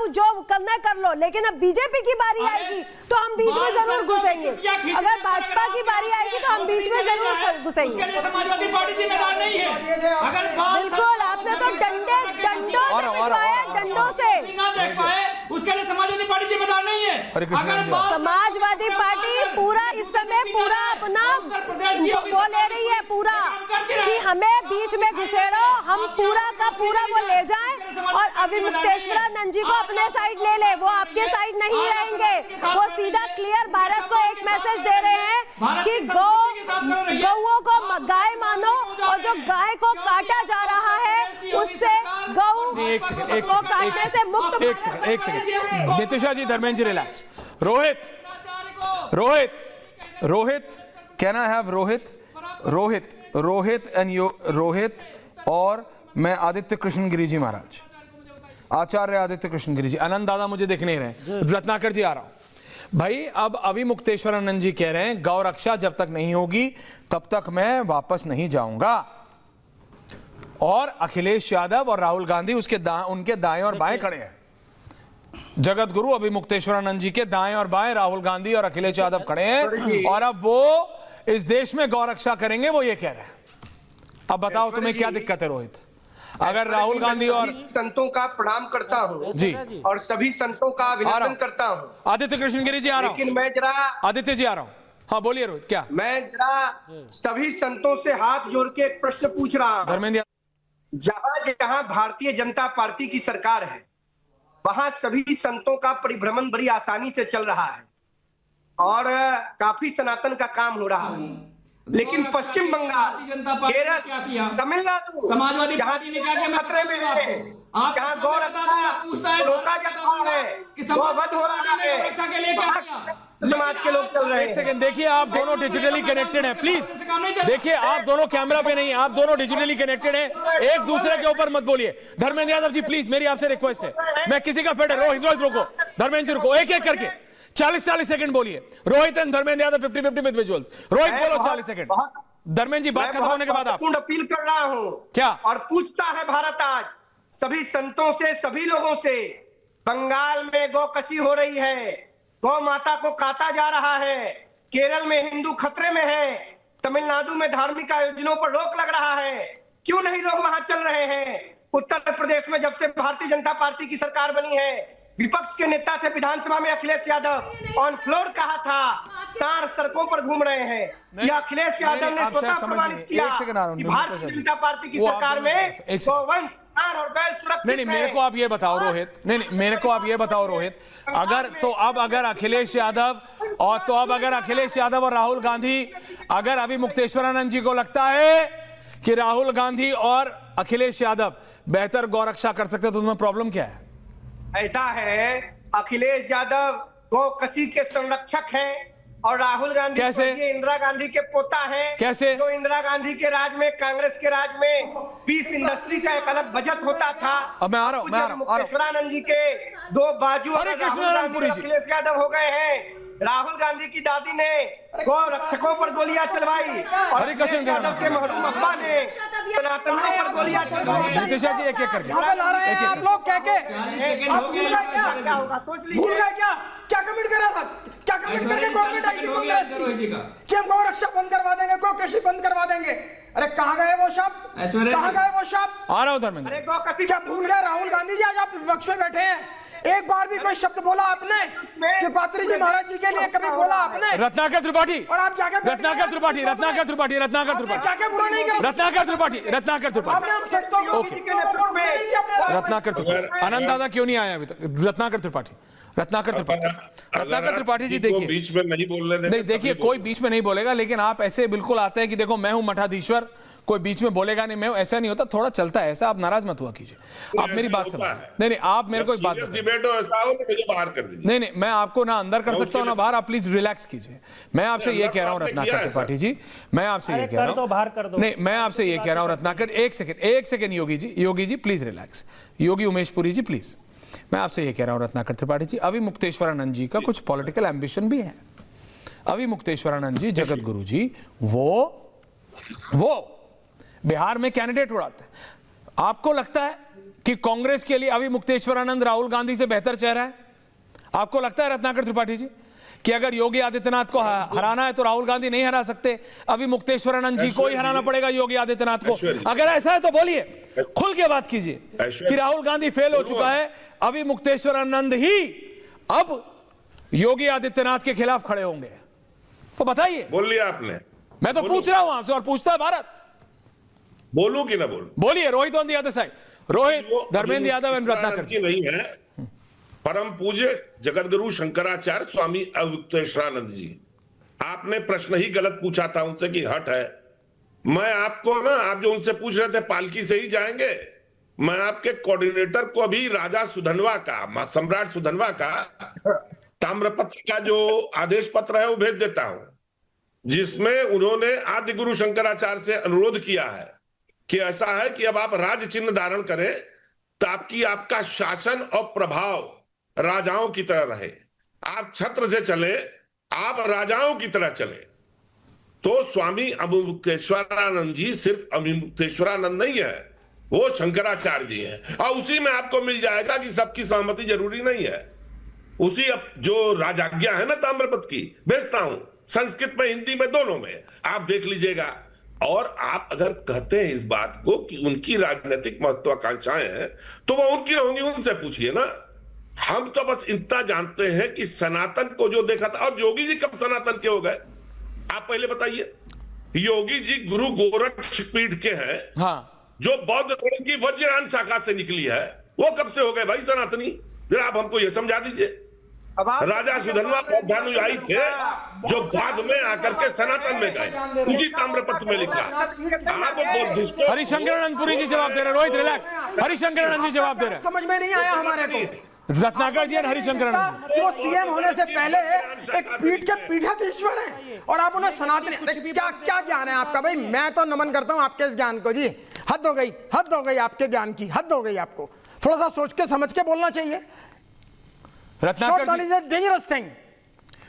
जो करना कर लो, लेकिन अब बीजेपी की बारी आएगी तो हम बीच में जरूर घुसेंगे। अगर भाजपा की बारी आएगी तो हम बीच में जरूर घुसेंगे। समाजवादी पार्टी जिम्मेदार नहीं है। अगर बिल्कुल, आपने तो डंडों से ना देख पाए, उसके लिए समाजवादी पार्टी जिम्मेदार नहीं है। समाजवादी पार्टी पूरा इस समय पूरा अपना वो ले रही है पूरा कि हमें बीच में घुसेड़ो, हम पूरा का पूरा वो ले जाएं और अविमुक्तेश्वरानंद जी को अपने साइड ले ले। वो आपके साइड नहीं रहेंगे, वो सीधा क्लियर भारत को एक मैसेज दे रहे हैं कि गौओं को गाय मानो और जो गाय को काटा जा रहा है उससे गौ को काटने से मुक्त। एक second Nitisha ji, Dharmendra ji relax. Rohit can I have Rohit and Rohit और मैं आदित्य कृष्ण गिरी जी महाराज, आचार्य आदित्य कृष्ण गिरी जी। आनंद दादा मुझे दिख नहीं रहे, रत्नाकर जी आ रहा हूं भाई। अब अविमुक्तेश्वरानंद जी कह रहे हैं गौ रक्षा जब तक नहीं होगी तब तक मैं वापस नहीं जाऊंगा, और अखिलेश यादव और राहुल गांधी उनके दाएं और बाएं खड़े हैं। जगत गुरु अविमुक्तेश्वरानंद जी के दाएं और बाएं राहुल गांधी और अखिलेश यादव खड़े हैं, और अब वो इस देश में गौ रक्षा करेंगे, वो ये कह रहे हैं। अब बताओ तुम्हें क्या दिक्कत है रोहित? अगर राहुल गांधी और संतों का प्रणाम करता हूँ जी, और सभी संतों का अभिनंदन करता हूँ। आदित्य कृष्ण गिरी जी आ रहा हूं, लेकिन मैं जरा आदित्य जी आ रहा हूं। हाँ बोलिए रोहित, क्या? मैं जरा सभी संतों से हाथ जोड़ के एक प्रश्न पूछ रहा हूँ। धर्मेंद्र, जहां जहां भारतीय जनता पार्टी की सरकार है वहां सभी संतों का परिभ्रमण बड़ी आसानी से चल रहा है और काफी सनातन का काम हो रहा है, लेकिन पश्चिम बंगाल, केरल, तमिलनाडु समाजवादी जहां पार्टी ने क्या किया? खतरे में है, जहां गौ रक्षा रोका जा रहा है, गौवध हो रहा है, समाज के लोग चल रहे हैं। एक सेकंड देखिए, आप दोनों डिजिटली कनेक्टेड हैं, प्लीज देखिए, आप दोनों कैमरा पे नहीं, आप दोनों डिजिटली कनेक्टेड हैं, एक दूसरे के ऊपर मत बोलिए। धर्मेंद्र यादव जी प्लीज, मेरी आपसे रिक्वेस्ट है, मैं किसी का फेड, रोहित रुको, धर्मेंद्र जी रुको, एक एक करके 40-40 सेकंड बोलिए। Rohit and Dharmendra Yadav 50-50 with visuals. Rohit बोलो 40 सेकंड। धर्मेंद्र जी बात खत्म होने के बाद आप अपील कर रहा हूं क्या, और पूछता है भारत आज सभी संतों से, सभी लोगों से, बंगाल में गौ कसी हो रही है, गौ माता को काटा जा रहा है, केरल में हिंदू खतरे में है, तमिलनाडु में धार्मिक आयोजनों पर रोक लग रहा है, क्यों नहीं लोग वहां चल रहे हैं? उत्तर प्रदेश में जब से भारतीय जनता पार्टी की सरकार बनी है, विपक्ष के नेता थे विधानसभा में अखिलेश यादव, ऑन फ्लोर कहा था, सार सड़कों पर घूम रहे हैं। यह अखिलेश यादव ने स्वतः प्रमाणित किया कि भारतीय जनता पार्टी की सरकार में गौवंश, सार और बैल सुरक्षित नहीं, मेरे को आप ये बताओ रोहित, नहीं मेरे को आप ये बताओ रोहित, अगर अखिलेश यादव और राहुल गांधी, अगर अविमुक्तेश्वरानंद जी को लगता है कि राहुल गांधी और अखिलेश यादव बेहतर गौरक्षा कर सकते, तो तुम्हें प्रॉब्लम क्या है? ऐसा है, अखिलेश यादव गौ कसी के संरक्षक हैं और राहुल गांधी इंदिरा गांधी के पोता हैं। कैसे? जो इंदिरा गांधी के राज में, कांग्रेस के राज में बीफ इंडस्ट्री का एक अलग बजट होता था। अब मैं आ रहा हूं। मुक्तेश्वरानंद जी के दो बाजू अखिलेश यादव हो गए हैं। राहुल गांधी की दादी ने गौ रक्षकों पर गोलियां चलवाई और अखिलेश यादव के मरहूम अब्बा ने सनातनियों पर गोलियां चलवाई। नितिशा जी एक एक करके आप लोग क्या होगा सोच लीजिए। क्या कमिट करा था? क्या कमिट करके गवर्नमेंट आई थी कांग्रेस की कि हम गौ रक्षा बंद करवा देंगे, गौ कृषि बंद करवा देंगे? अरे कहाँ गए वो शब्द? कहाँ गए वो शब्द? आ रहा हूं धर्मेंद्र। अरे गौ कसी क्या भूल गए राहुल गांधी जी? आज आप विपक्ष में बैठे हैं, एक बार भी कोई शब्द बोला आपने कृपात्री जी महाराज जी के लिए? कभी बोला आपने? रत्नाकर त्रिपाठी, और आप जाके रत्नाकर त्रिपाठी क्या बुरा नहीं कर? रत्नाकर त्रिपाठी आनंद दादा क्यों नहीं आया अभी तक? रत्नाकर त्रिपाठी जी देखिए, बीच में नहीं बोल रहे, नहीं देखिए, कोई बीच में नहीं बोलेगा, लेकिन आप ऐसे बिल्कुल आते हैं कि देखो मैं हूं मठाधीश्वर, कोई बीच में बोलेगा नहीं, मैं ऐसा नहीं होता, थोड़ा चलता है ऐसा। आप नाराज मत हुआ कीजिए, आप मेरी बात समझ। नहीं आप मेरे को एक बात डिबेट हो ऐसा हो तो मुझे बाहर कर दीजिए। नहीं मैं आपको ना अंदर कर सकता हूं ना बाहर, आप प्लीज रिलैक्स कीजिए। मैं आपसे ये कह रहा हूं रत्नाकर त्रिपाठी जी, मैं आपसे ये कह रहा हूं, बाहर कर दो। नहीं मैं आपसे ये कह रहा हूं रत्नाकर, एक second Yogi ji please relax, Yogi Umesh Puri ji please, मैं आपसे ये कह रहा हूं रत्नाकर त्रिपाठी जी, अविमुक्तेश्वरानंद जी का कुछ पॉलिटिकल एम्बिशन भी है। अविमुक्तेश्वरानंद जी, जगत गुरु जी, वो बिहार में कैंडिडेट उड़ाते हैं। आपको लगता है कि कांग्रेस के लिए अविमुक्तेश्वरानंद राहुल गांधी से बेहतर चेहरा है? आपको लगता है रत्नाकर त्रिपाठी जी कि अगर योगी आदित्यनाथ को हराना है तो राहुल गांधी नहीं हरा सकते, अविमुक्तेश्वरानंद जी को ही हराना पड़ेगा योगी आदित्यनाथ को? अगर ऐसा है तो बोलिए, खुल के बात कीजिए कि राहुल गांधी फेल हो चुका है, अविमुक्तेश्वरानंद ही अब योगी आदित्यनाथ के खिलाफ खड़े होंगे। तो बताइए। बोल लिया आपने। मैं तो पूछ रहा हूं आपसे और पूछता है भारत। बोलूं कि ना बोलूं? बोलिए। Rohit on the other side. Rohit, Dharmendra Yadav and Ratnakar ji. नहीं है परम पूज्य जगतगुरु शंकराचार्य स्वामी अवधूतेश्वरानंद जी। आपने प्रश्न ही गलत पूछा था उनसे कि हट है। मैं आपको ना, आप जो उनसे पूछ रहे थे पालकी से ही जाएंगे, मैं आपके कोऑर्डिनेटर को अभी राजा सुधनवा का, सम्राट सुधनवा का ताम्रपत्र का जो आदेश पत्र है वो भेज देता हूं, जिसमें उन्होंने आदि गुरु शंकराचार्य से अनुरोध किया है कि ऐसा है कि अब आप राज चिन्ह धारण करें ताकि आपका शासन और प्रभाव राजाओं की तरह रहे। आप छत्र से चले, आप राजाओं की तरह चले। तो स्वामी अवधूतेश्वरानंद जी सिर्फ अवधूतेश्वरानंद नहीं है, वो शंकराचार्य जी हैं। और उसी में आपको मिल जाएगा कि सबकी सहमति जरूरी नहीं है। उसी जो राजाज्ञा है ना ताम्रपत्र की, भेजता हूं संस्कृत में, हिंदी में, दोनों में, आप देख लीजिएगा। और आप अगर कहते हैं इस बात को कि उनकी राजनीतिक महत्वाकांक्षाएं हैं तो वो उनकी होंगी, उनसे पूछिए ना। हम तो बस इतना जानते हैं कि सनातन को जो देखा था, और योगी जी कब सनातन के हो गए आप पहले बताइए। योगी जी गुरु गोरक्ष पीठ के हैं, हाँ, जो बौद्ध धर्म की वज्रयान शाखा से निकली है, वो कब से हो गए भाई सनातनी? जरा आप हमको ये समझा दीजिए। राजा सुधनवा बौद्धानुयायी थे जो बाद में आकर के सनातन में गए, उसी ताम्रपत्र में लिखा। आप हरिशंकरानंद पुरी जी जवाब दे रहे। रोहित रिलैक्स। हरिशंकरानंद जी जवाब दे रहे। समझ में नहीं आया हमारे को रत्नाकर जी और हरिशंकरानंद जी। वो सीएम होने से पहले एक पीठ के पीठाधीश्वर हैं और आप उन्हें सनातनी। क्या क्या ज्ञान है आपका भाई? मैं तो नमन करता हूं आपके इस ज्ञान को जी। हद हो गई, हद हो गई आपके ज्ञान की, हद हो गई। आपको थोड़ा सा सोच के समझ के बोलना चाहिए। रत्नाकर जी, डेंजरस थिंग।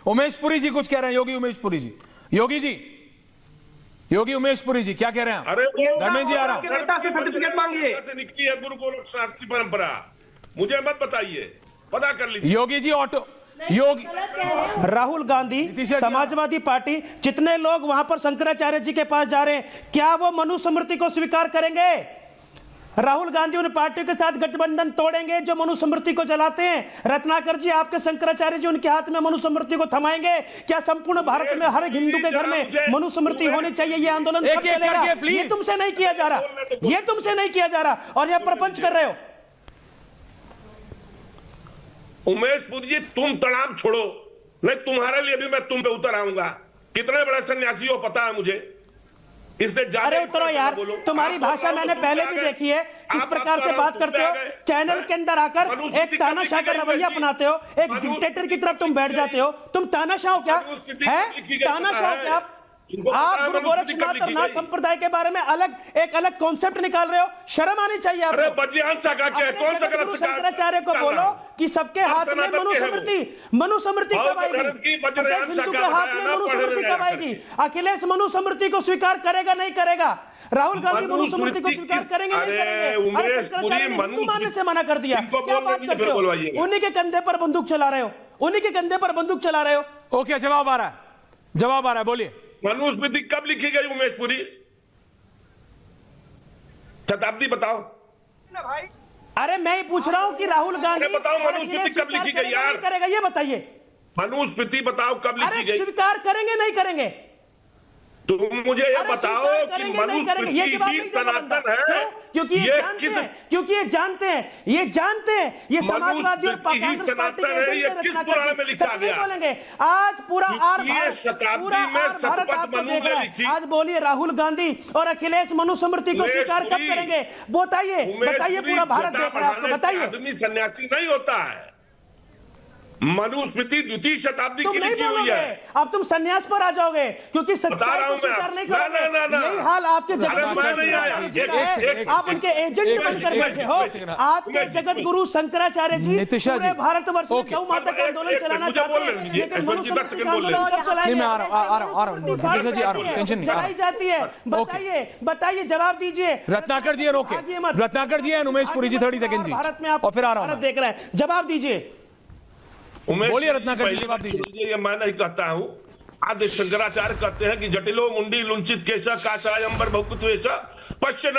उमेश पुरी जी कुछ कह रहे हैं। योगी उमेश पुरी जी, योगी जी, योगी उमेश पुरी जी क्या कह रहे हैं? अरे धर्मेंद्र जी आ रहा हूं, सर्टिफिकेट मांगिए। निकली है गुरु गोरक्षनाथ की परंपरा, मुझे मत बताइए, पता कर लीजिए। योगी जी ऑटो योगी राहुल गांधी, समाजवादी पार्टी, जितने लोग वहां पर शंकराचार्य जी के पास जा रहे हैं, क्या वो मनुस्मृति को स्वीकार करेंगे? राहुल गांधी उन पार्टियों के साथ गठबंधन तोड़ेंगे जो मनुस्मृति को जलाते हैं। रत्नाकर जी, आपके शंकराचार्य जी उनके हाथ में मनुस्मृति को थमाएंगे? क्या संपूर्ण भारत में हर हिंदू के घर में मनुस्मृति होनी चाहिए? ये आंदोलन कब चलेगा? ये तुमसे नहीं किया जा रहा, ये तुमसे नहीं किया जा रहा और यह प्रपंच कर रहे हो। उमेश पुरी जी, तुम तनाव छोड़ो, नहीं तुम्हारे लिए भी मैं तुम पे उतर आऊंगा। कितने बड़े सन्यासी हो पता है मुझे, इसलिए अरे उतरो यार, तुम्हारी भाषा मैंने पहले भी देखी है, किस प्रकार से बात करते हो। चैनल के अंदर आकर एक तानाशाह का रवैया अपनाते हो, एक डिक्टेटर की तरफ तुम बैठ जाते हो। तुम तानाशाह हो क्या है? तानाशाह क्या आप? गुरु गोरक्षनाथ और नाथ संप्रदाय के बारे में एक अलग कॉन्सेप्ट निकाल रहे हो। शर्म आनी चाहिए आपको। गुरु शंकराचार्य को बोलो कि सबके हाथ में मनुस्मृति कब आएगी? हिंदू के हाथ में मनुस्मृति कब आएगी? अखिलेश मनुस्मृति को स्वीकार करेगा नहीं करेगा? राहुल गांधी मनुस्मृति को स्वीकार करेंगे नहीं करेंगे? अरे शंकराचार्य ने हिंदू मानने से मना कर दिया। क्या बात करते हो? उन्हीं के कंधे पर बंदूक चला रहे हो, उन्हीं के कंधे पर बंदूक चला रहे हो। ओके, जवाब आ रहा है, जवाब आ रहा है, बोलिए। मनुस्मृति कब लिखी गई उमेश पुरी? शताब्दी बताओ ना भाई। अरे मैं ही पूछ रहा हूं कि राहुल गांधी बताओ मनुस्मृति कब लिखी गई यार? करेगा ये बताइए। मनुस्मृति बताओ कब लिखी गई? स्वीकार करेंगे नहीं करेंगे? तुम मुझे ये बताओ कि मनुस्मृति ही सनातन है? क्योंकि ये जानते हैं, ये समाजवादी और कांग्रेस पार्टी के ये किस पुराण में लिखा गया? बोलेंगे आज पूरा शताब्दी में सतपथ मनु ने लिखी। आज बोलिए राहुल गांधी और अखिलेश मनुस्मृति को स्वीकार कब करेंगे? बताइए, पूरा भारत देख रहा है आपको, बताइए। आदमी सन्यासी नहीं होता है। मनुस्मृति द्वितीय शताब्दी की लिखी हुई है। अब तुम सन्यास पर आ जाओगे क्योंकि सच्चाई को स्वीकार नहीं करोगे। यही हाल आपके आप उनके एजेंट बनकर बैठे हो। आपके जगत गुरु शंकराचार्य जी पूरे भारतवर्ष में गौ माता का आंदोलन चलाना चाहते हैं, लेकिन मनुस्मृति का आंदोलन कब चलाएंगे? चलाई जाती है। बताइए, जवाब दीजिए। रत्नाकर जी रत्नाकर जी एंड उमेश पुरी जी 30 सेकंड जी, भारत में आप और फिर आ रहा हूं, देख रहे हैं, जवाब दीजिए। बोलिए रत्नाकर जी, जवाब दीजिए। ये मैं नहीं कहता हूं, आदि शंकराचार्य कहते हैं कि जटिलो मुंडी लुंचित केशा काचायंबर बहुकुत्वेश पश्य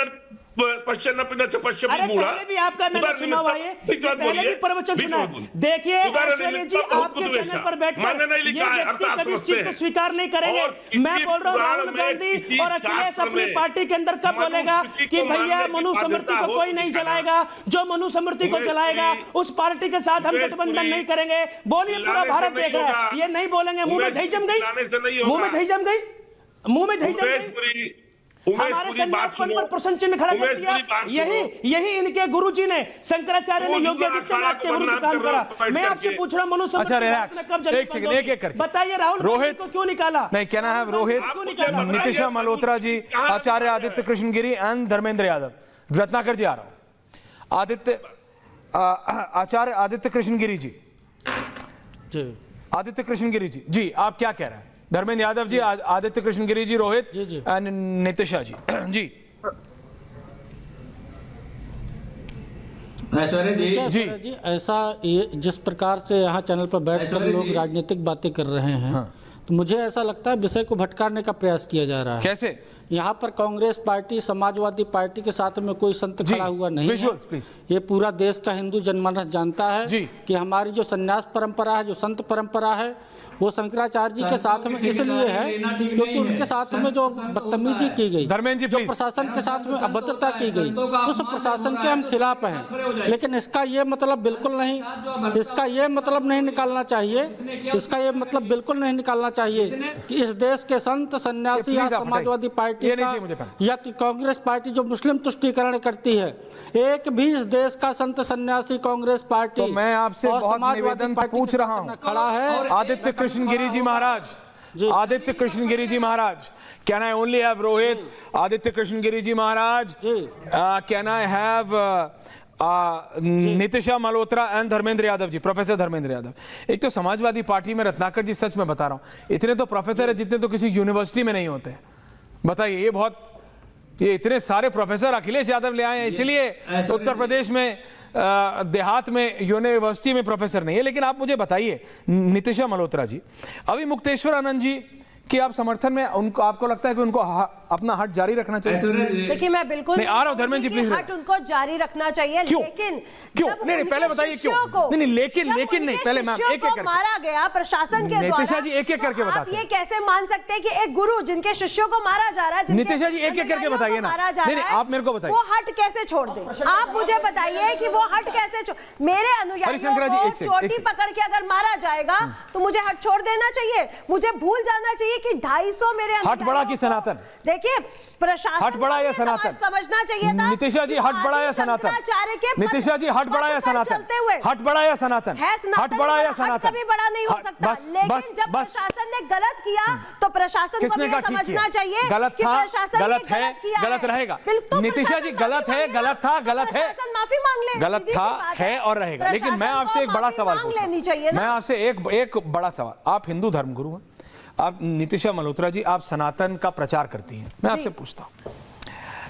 पश्चिम पश्चिम अरे पहले भी आपका मैंने सुना हुआ है, पहले भी प्रवचन सुना है। देखिए ऐश्वर्या जी, आपके चैनल पर बैठकर ये व्यक्ति कभी इस चीज को स्वीकार नहीं करेंगे। मैं बोल रहा हूँ राहुल गांधी और अखिलेश अपनी पार्टी के अंदर कब बोलेगा कि भैया मनुस्मृति को कोई नहीं जलाएगा, जो मनुस्मृति को जलाएगा उस पार्टी के साथ हम गठबंधन नहीं करेंगे। बोलिए, पूरा भारत देख रहा है, ये नहीं बोलेंगे। मुंह में दही जम गई, मुंह में दही जम गई, मुंह में दही जम गई। हमारे संन्यासपन पर प्रश्न चिन्ह खड़ा कर दिया। यही इनके गुरुजी ने, शंकराचार्य ने योगी आदित्यनाथ के विरुद्ध काम करा। मैं आपसे पूछ रहा हूँ मनुस्मृति एक सेकंड, एक करके बताइए राहुल रोहित को क्यों निकाला? नहीं, कहना है रोहित, नितिशा मल्होत्रा जी, आचार्य आदित्य कृष्ण गिरी एंड धर्मेंद्र यादव। रत्नाकर जी आ रहा हूं। आचार्य आदित्य कृष्ण गिरी जी, आदित्य कृष्ण गिरी जी, आप क्या कह रहे हैं? धर्मेंद्र यादव जी, आदित्य कृष्ण गिरी जी, रोहित एंड नितिशा जी। जी जी, ऐसा ये जिस प्रकार से यहाँ चैनल पर बैठकर लोग राजनीतिक बातें कर रहे हैं, हाँ। तो मुझे ऐसा लगता है विषय को भटकाने का प्रयास किया जा रहा है। कैसे? यहाँ पर कांग्रेस पार्टी, समाजवादी पार्टी के साथ में कोई संत खड़ा हुआ नहीं है। ये पूरा देश का हिंदू जनमानस जानता है कि हमारी जो संन्यास परंपरा है, जो संत परंपरा है, वो शंकराचार्य जी के साथ में इसलिए है क्योंकि उनके साथ में जो बदतमीजी की गई, जो प्रशासन के साथ में अभद्रता की गई, उस प्रशासन के हम खिलाफ हैं। लेकिन इसका ये मतलब बिल्कुल नहीं, इसका ये मतलब नहीं निकालना चाहिए, इसका ये मतलब बिल्कुल नहीं निकालना चाहिए कि इस देश के संत, सन्यासी या समाजवादी पार्टी या कांग्रेस पार्टी जो मुस्लिम तुष्टीकरण करती है, एक भी इस देश का संत, सन्यासी, कांग्रेस पार्टी तो मैं आपसे बहुत निवेदन से पूछ रहा हूँ, खड़ा है। Aditya Krishna Giri ji Maharaj, Aditya Krishna Giri ji Maharaj, can I only have Rohit Aditya Krishna Giri ji Maharaj, can I have Nitisha Malhotra and Dharmendra Yadav ji, professor Dharmendra Yadav. एक तो समाजवादी पार्टी में रत्नाकर जी, सच में बता रहा हूं, इतने तो प्रोफेसर है जितने तो किसी यूनिवर्सिटी में नहीं होते। बताइए, ये इतने सारे प्रोफेसर अखिलेश यादव ले आए हैं, इसलिए उत्तर प्रदेश में देहात में यूनिवर्सिटी में प्रोफेसर नहीं है। लेकिन आप मुझे बताइए नितिशा मल्होत्रा जी, अभी मुक्तेश्वर आनंद जी कि आप समर्थन में उनको, आपको लगता है कि उनको अपना हट जारी रखना चाहिए? देखिए, मैं बिल्कुल नहीं आ रहा हूं धर्मेंद्र जी, प्लीज। हट उनको जारी रखना चाहिए, लेकिन क्यों? नहीं, पहले बताइए क्यों। लेकिन नहीं, पहले मैम एक करके मारा गया प्रशासन के द्वारा। नितिशा जी एक करके बताइए। आप ये कैसे मान सकते हैं कि एक गुरु जिनके शिष्यों को मारा जा रहा है, नितिशा जी एक करके बताइए ना। नहीं, आप मेरे को बताइए, वो हट कैसे छोड़ दे? आप मुझे बताइए कि वो हट कैसे मेरे अनुयायियों को चोटी पकड़ के अगर मारा जाएगा तो मुझे हट छोड़ देना चाहिए? मुझे भूल जाना चाहिए कि 250 मेरे हट बड़ा की सनातन? देखिए, प्रशासन हट बड़ा या सनातन समझना चाहिए था। नितिशा जी हट बड़ा या सनातन? नितिशा जी हट बड़ा या सनातन? हट बड़ा या सनातन? हट बड़ा या सनातन? कभी बड़ा नहीं हो सकता। लेकिन जब प्रशासन ने गलत किया तो प्रशासन को भी समझना चाहिए गलत था, गलत है, गलत रहेगा। नितिशा जी गलत है, गलत था, गलत है, माफी मांग ले, गलत था, है और रहेगा। लेकिन मैं आपसे एक बड़ा सवाल पूछूं, मैं आपसे एक बड़ा सवाल, आप हिंदू धर्मगुरु हैं, आप नितिशा मल्होत्रा जी, आप सनातन का प्रचार करती हैं। मैं आपसे पूछता हूं,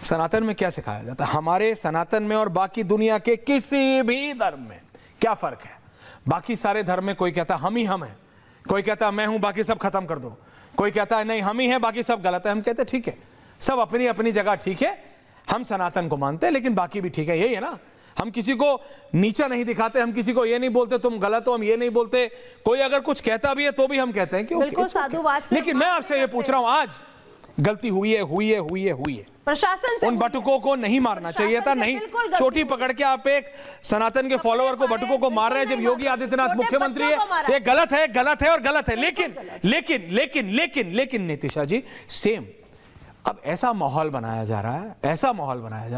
सनातन में क्या सिखाया जाता है? हमारे सनातन में और बाकी दुनिया के किसी भी धर्म में क्या फर्क है? बाकी सारे धर्म में कोई कहता हम ही हम हैं, कोई कहता मैं हूं बाकी सब खत्म कर दो, कोई कहता है नहीं हम ही हैं बाकी सब गलत है। हम कहते ठीक है, सब अपनी अपनी जगह ठीक है, हम सनातन को मानते हैं लेकिन बाकी भी ठीक है। यही है ना, हम किसी को नीचा नहीं दिखाते, हम किसी को ये नहीं बोलते तुम गलत हो, हम ये नहीं बोलते। कोई अगर कुछ कहता भी है तो भी हम कहते हैं कि लेकिन मैं आपसे ये पूछ रहा हूं, आज गलती हुई है प्रशासन उन बटुकों को नहीं मारना चाहिए था। नहीं, चोटी पकड़ के आप एक सनातन के फॉलोअर को, बटुकों को मार रहे हैं जब योगी आदित्यनाथ मुख्यमंत्री है। ये गलत है और गलत है। लेकिन नितिशा जी, सेम अब ऐसा माहौल बनाया जा रहा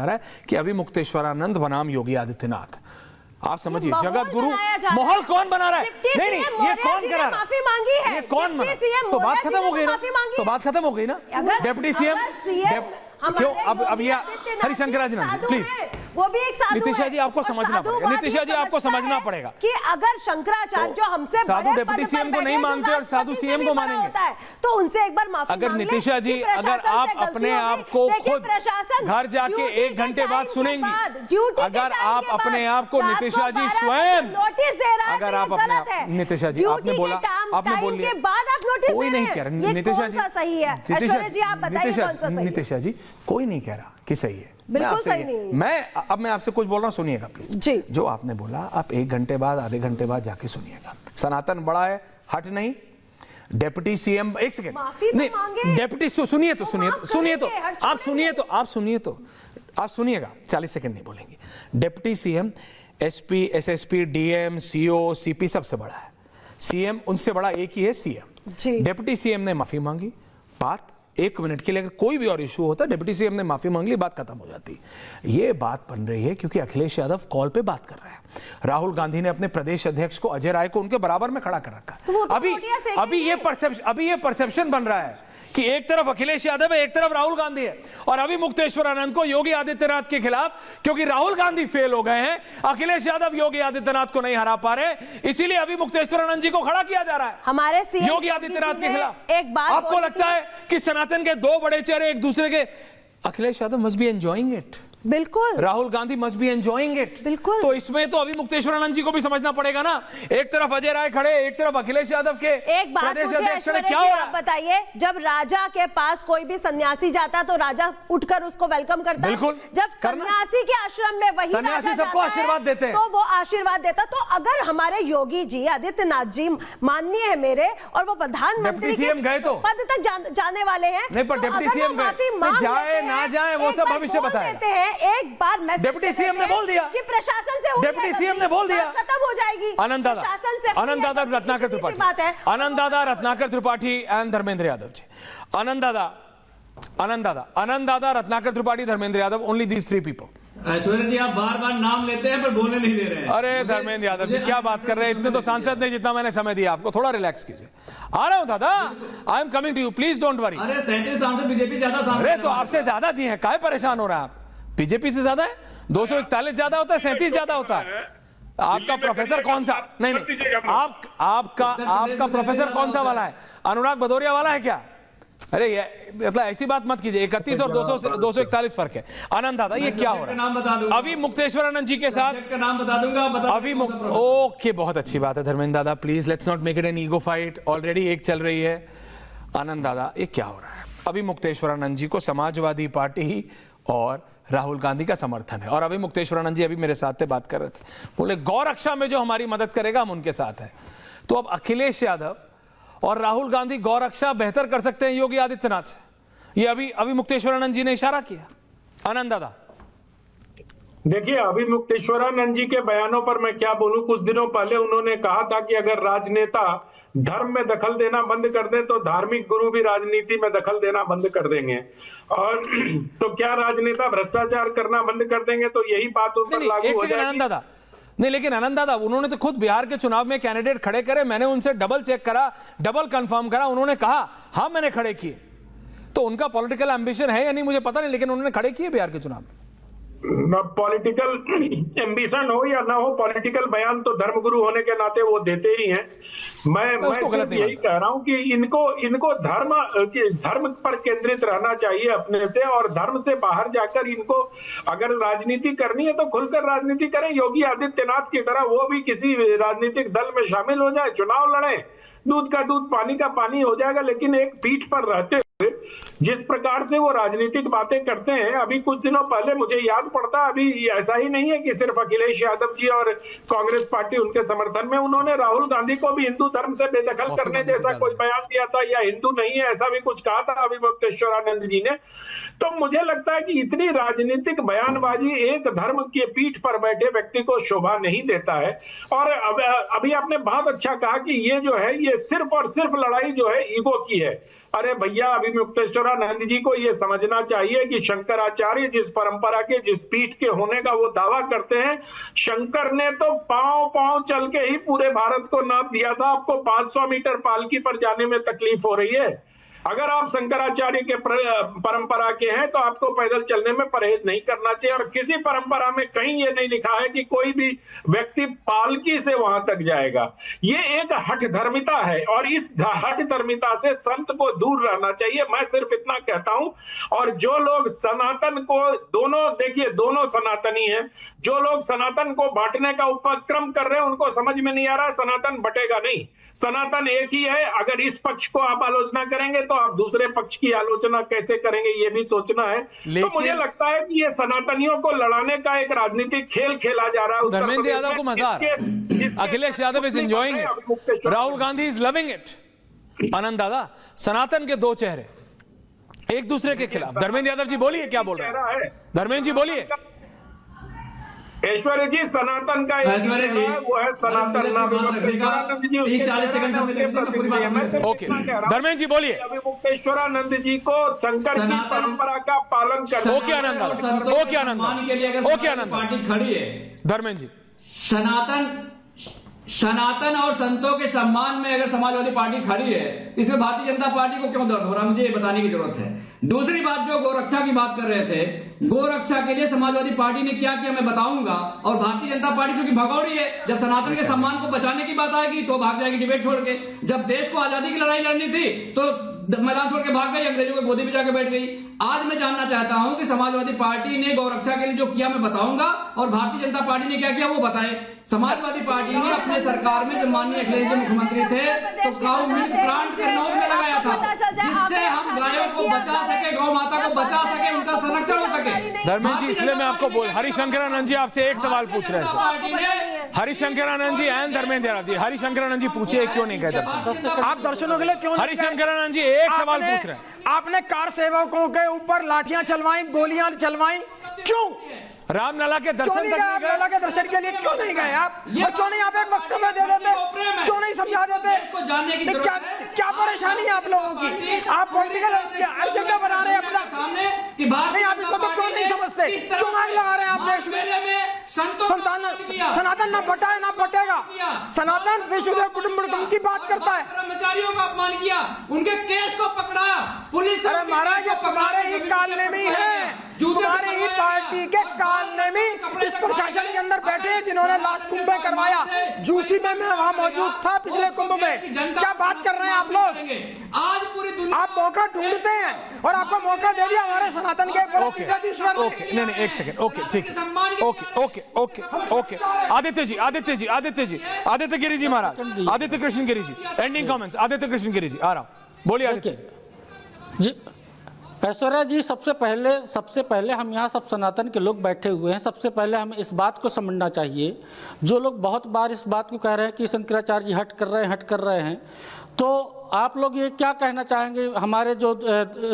है कि अभी मुक्तेश्वरानंद बनाम योगी आदित्यनाथ, आप समझिए जगत गुरु। माहौल कौन बना रहा है? नहीं, ये कौन करा रहा है? ये कौन बना? तो बात खत्म हो गई ना, डिप्टी सीएम क्यों? अब ये हरिशंकराचार्य प्लीज, वो भी एक साधु नितिशा जी आपको समझना पड़ेगा। नितिशा जी आपको समझना पड़ेगा कि अगर शंकराचार्य जो हमसे साधु डिप्टी सीएम को नहीं मानते और साधु सीएम को मानेंगे तो उनसे एक बार माफी अगर नितिशा जी, अगर आप अपने आप को खुद घर जाके 1 घंटे बाद सुनेंगी, अगर आप अपने आप को नितिशा जी स्वयं, अगर आप अपने नितिशा जी आपने बोल लिया, नोटिस कोई नहीं कह रहा। नितिशा जी, सही है ऐश्वर्या जी, आप बताइए कौन सा सही है? नितिशा जी, कोई नहीं कह रहा कि सही है। बिल्कुल सही नहीं। मैं आपसे कुछ बोल रहा हूँ, सुनिएगा प्लीज जी। जो आपने बोला आप 1 घंटे बाद, आधे घंटे बाद जाके सुनिएगा। सनातन बड़ा है, हट नहीं। डेप्यूटी सीएम, एक सेकेंड, नहीं डेप्यूटी, सुनिए तो आप सुनिएगा, 40 सेकंड नहीं बोलेंगे। Deputy CM, SP, SSP, DM, CO, CP सबसे बड़ा है। सीएम उनसे बड़ा एक ही है, सीएम। डिप्टी सीएम ने माफी मांगी, बात 1 मिनट के लिए अगर कोई भी और इशू होता, डिप्टी सीएम ने माफी मांग ली, बात खत्म हो जाती। ये बात बन रही है क्योंकि अखिलेश यादव कॉल पे बात कर रहे हैं। राहुल गांधी ने अपने प्रदेश अध्यक्ष को, अजय राय को, उनके बराबर में खड़ा कर रखा। अभी ये परसेप्शन बन रहा है कि एक तरफ अखिलेश यादव है, एक तरफ राहुल गांधी है। और अभी मुक्तेश्वर आनंद को योगी आदित्यनाथ के खिलाफ, क्योंकि राहुल गांधी फेल हो गए हैं, अखिलेश यादव योगी आदित्यनाथ को नहीं हरा पा रहे, इसीलिए अभी मुक्तेश्वर आनंद जी को खड़ा किया जा रहा है हमारे योगी आदित्यनाथ के खिलाफ। एक बात आपको लगता है कि सनातन के 2 बड़े चेहरे एक दूसरे के, Akhilesh Yadav must be enjoying it, बिल्कुल, Rahul Gandhi must be enjoying it, बिल्कुल। तो इसमें तो अभी मुक्तेश्वर आनंद जी को भी समझना पड़ेगा ना। एक तरफ अजय राय खड़े, एक तरफ अखिलेश यादव के एक बात प्रदेश अध्यक्ष खड़े, क्या हो रहा है बताइए? जब राजा के पास कोई भी सन्यासी जाता तो राजा उठकर उसको वेलकम करता, बिल्कुल। जब सन्यासी के आश्रम में वही सन्यासी सबको आशीर्वाद देते हैं, तो वो आशीर्वाद देता। तो अगर हमारे योगी जी, आदित्यनाथ जी माननीय है मेरे, और वो प्रधानमंत्री के पद तक जाने वाले हैं, नहीं पर डिप्टी सीएम जाए ना जाए वो सब भविष्य बताएं। एक बार डिप्टी सीएम ने बोल दिया कि प्रशासन से डिप्टी सीएम ने बोल दिया खत्म हो जाएगी। आनंद Dada Ratnakar Tripathi, Anand Dada Ratnakar Tripathi and Dharmendra Yadav ji. Anand Dada Ratnakar Tripathi, Dharmendra Yadav, only these 3 people. Aishwarya ji, आप बार-बार नाम लेते हैं पर बोलने नहीं दे रहे हैं। अरे धर्मेंद्र यादव जी, क्या बात कर रहे हैं? इतने तो सांसद नहीं जितना मैंने समय दिया आपको, थोड़ा रिलैक्स कीजिए। आ रहा हूं दादा, I am coming to you, please don't worry. अरे 37 सांसद बीजेपी ज्यादा सांसद, अरे तो आपसे ज्यादा दिए हैं, काहे परेशान हो रहा है आप? बीजेपी से ज्यादा है, 241 ज्यादा होता है, 37 ज्यादा होता है। आपका प्रोफेसर कौन सा? नहीं आपका प्रोफेसर कौन सा वाला है? अनुराग भदौरिया वाला है क्या? अरे मतलब ऐसी बात मत कीजिए। 31 और 241 फर्क है। आनंद दादा, ये क्या हो रहा है? अभी मुक्तेश्वर आनंद जी के साथ नाम बता दूंगा, अभी ओके, बहुत अच्छी बात है धर्मेंद्र दादा, please let's not make it an ego fight, already एक चल रही है। आनंद दादा, ये क्या हो रहा है? अभी मुक्तेश्वर आनंद जी को समाजवादी पार्टी और राहुल गांधी का समर्थन है, और अभी मुक्तेश्वर आनंद जी अभी मेरे साथ बात कर रहे थे, बोले गौरक्षा में जो हमारी मदद करेगा हम उनके साथ हैं। तो अब अखिलेश यादव और राहुल गांधी गौरक्षा बेहतर कर सकते हैं योगी आदित्यनाथ से, ये अभी मुक्तेश्वर आनंद जी ने इशारा किया। आनंद दादा, देखिए, अभी मुक्तेश्वरानंद जी के बयानों पर मैं क्या बोलूं। कुछ दिनों पहले उन्होंने कहा था कि अगर राजनेता धर्म में दखल देना बंद कर दें तो धार्मिक गुरु भी राजनीति में दखल देना बंद कर देंगे। और तो क्या राजनेता भ्रष्टाचार करना बंद कर देंगे? तो यही बात उन पर लागू हो जाएगी। आनंद दादा, नहीं लेकिन आनंद दादा, उन्होंने तो खुद बिहार के चुनाव में कैंडिडेट खड़े करे, मैंने उनसे डबल चेक करा, डबल कंफर्म करा, उन्होंने कहा हाँ मैंने खड़े किए। तो उनका पॉलिटिकल एम्बिशन है या नहीं मुझे पता नहीं, लेकिन उन्होंने खड़े किए बिहार के चुनाव में। पॉलिटिकल एम्बिशन हो या ना हो, पॉलिटिकल बयान तो धर्मगुरु होने के नाते वो देते ही हैं। मैं सिर्फ यही कह रहा हूं कि इनको धर्म पर केंद्रित रहना चाहिए अपने से, और धर्म से बाहर जाकर इनको अगर राजनीति करनी है तो खुलकर राजनीति करें। योगी आदित्यनाथ की तरह वो भी किसी राजनीतिक दल में शामिल हो जाए, चुनाव लड़े, दूध का दूध पानी का पानी हो जाएगा। लेकिन एक पीठ पर रहते हुए जिस प्रकार से वो राजनीतिक बातें करते हैं, अभी कुछ दिनों पहले मुझे याद पड़ता, अभी ऐसा ही नहीं है कि सिर्फ अखिलेश यादव जी और कांग्रेस पार्टी उनके समर्थन में, उन्होंने राहुल गांधी को भी हिंदू धर्म से बेदखल करने जैसा कोई बयान दिया था, या हिंदू नहीं है ऐसा भी कुछ कहा था अभी मुक्तेश्वरानंद जी ने। तो मुझे लगता है कि इतनी राजनीतिक बयानबाजी एक धर्म के पीठ पर बैठे व्यक्ति को शोभा नहीं देता है। और अभी आपने बहुत अच्छा कहा कि ये जो है ये सिर्फ और सिर्फ लड़ाई जो है ईगो की है। अरे भैया, अभी मुक्तेश्वरानंद जी को यह समझना चाहिए कि शंकराचार्य जिस परंपरा के, जिस पीठ के होने का वो दावा करते हैं, शंकर ने तो पांव चल के ही पूरे भारत को नाप दिया था। आपको 500 मीटर पालकी पर जाने में तकलीफ हो रही है। अगर आप शंकराचार्य के परंपरा के हैं तो आपको पैदल चलने में परहेज नहीं करना चाहिए। और किसी परंपरा में कहीं ये नहीं लिखा है कि कोई भी व्यक्ति पालकी से वहां तक जाएगा। ये एक हठ धर्मिता है और इस हठ धर्मिता से संत को दूर रहना चाहिए। मैं सिर्फ इतना कहता हूं। और जो लोग सनातन को दोनों सनातनी हैं, जो लोग सनातन को बांटने का उपक्रम कर रहे हैं उनको समझ में नहीं आ रहा सनातन बटेगा नहीं, सनातन एक ही है। अगर इस पक्ष को आप आलोचना करेंगे तो आप दूसरे पक्ष की आलोचना कैसे करेंगे ये भी सोचना है। तो मुझे लगता है कि ये सनातनियों को लड़ाने का एक राजनीतिक खेल खेला जा रहा है। धर्मेंद्र यादव को मजा आ रहा है, Akhilesh Yadav is enjoying it, Rahul Gandhi is loving it. Anand Dada, Sanatan के दो चेहरे एक दूसरे के खिलाफ। धर्मेंद्र यादव जी बोलिए, क्या बोल रहे हैं धर्मेंद्र जी, बोलिए। ऐश्वर्य जी, सनातन का एक चेहरा है, वो है सनातन। अभिमुक्तेश्वरानंद जी 30-40 सेकंड। ओके, धर्मेंद्र जी बोलिए। अभिमुक्तेश्वरानंद जी को शंकर की परंपरा का पालन करना। ओके आनंद, ओके आनंद, ओके आनंद, पार्टी खड़ी है। धर्मेंद्र जी, सनातन और संतों के सम्मान में अगर समाजवादी पार्टी खड़ी है, इसमें भारतीय जनता पार्टी को क्यों दर्द हो रहा है, मुझे ये बताने की जरूरत है। दूसरी बात, जो गोरक्षा की बात कर रहे थे, गोरक्षा के लिए समाजवादी पार्टी ने क्या किया मैं बताऊंगा। और भारतीय जनता पार्टी जो कि भगौड़ी है, जब सनातन के सम्मान को बचाने की बात आएगी तो भाग जाएगी डिबेट छोड़ के। जब देश को आजादी की लड़ाई लड़नी थी तो मैदान छोड़ के भाग गई, अंग्रेजों के गोदी में जाकर बैठ गई। आज मैं जानना चाहता हूं कि समाजवादी पार्टी ने गौरक्षा के लिए जो किया मैं बताऊंगा, और भारतीय जनता पार्टी ने क्या किया वो बताए। समाजवादी पार्टी ने अपने सरकार में जब माननीय अखिलेश जी मुख्यमंत्री थे तो काऊ मिल्क प्लांट किन्नौर में लगाया था, जिससे हम गायों को बचा सके, गौ माता को बचा सके, उनका संरक्षण हो सके। धर्मेंद्र जी, इसलिए मैं आपको बोल, हरिशंकरानंद जी आपसे एक सवाल पूछ रहे हैं। हरिशंकरानंद जी एंड धर्मेंद्र यादव जी, हरिशंकरानंद जी पूछिए क्यों नहीं गए दर्शन? आप दर्शनों के लिए क्यों? हरिशंकरानंद जी एक सवाल पूछ रहे हैं। आपने कार सेवकों के ऊपर लाठियां चलवाई, गोलियां चलवाई, क्यों? रामलला के दर्शन करने गए? रामलला के दर्शन के लिए क्यों नहीं गए आप? और क्यों नहीं आप एक वक्तव्य दे देते? क्यों नहीं समझा देते? क्या परेशानी है आप लोगों की? आप पॉलिटिकल एजेंडा बना रहे हैं अपना सामने, नहीं आप इसको तो क्यों नहीं समझते? क्यों आग लगा रहे हैं आप देश में? सनातन ना बटा है ना बटेगा। सनातन विश्वदेव कुटुंबकम की बात करता है। कर्मचारियों का अपमान किया, उनके केस को पकड़ा पुलिस। अरे महाराज, ये तुम्हारे ही कालने में है, तुम्हारी ही पार्टी के कालने में इस प्रशासन के अंदर बैठे हैं जिन्होंने लास्ट कुंभ में करवाया। जूसी में मैं वहां मौजूद था पिछले कुंभ में। क्या बात कर रहे हैं आप लोग? आज पूरी दुनिया आप मौका ढूंढते हैं और आपको मौका दे दिया हमारे सनातन के पीठाधीश्वर ने। ओके, नहीं एक सेकंड, ओके ठीक है, ओके। आदित्य गिरी जी महाराज, आदित्य कृष्ण गिरी जी, एंडिंग कमेंट्स। आदित्य कृष्ण गिरी जी, आ रहा हूं, बोलिए आदित्य जी। ऐश्वर्या जी, सबसे पहले हम यहाँ सब सनातन के लोग बैठे हुए हैं। सबसे पहले हमें इस बात को समझना चाहिए, जो लोग बहुत बार इस बात को कह रहे हैं कि शंकराचार्य जी हट कर रहे हैं, तो आप लोग ये क्या कहना चाहेंगे? हमारे जो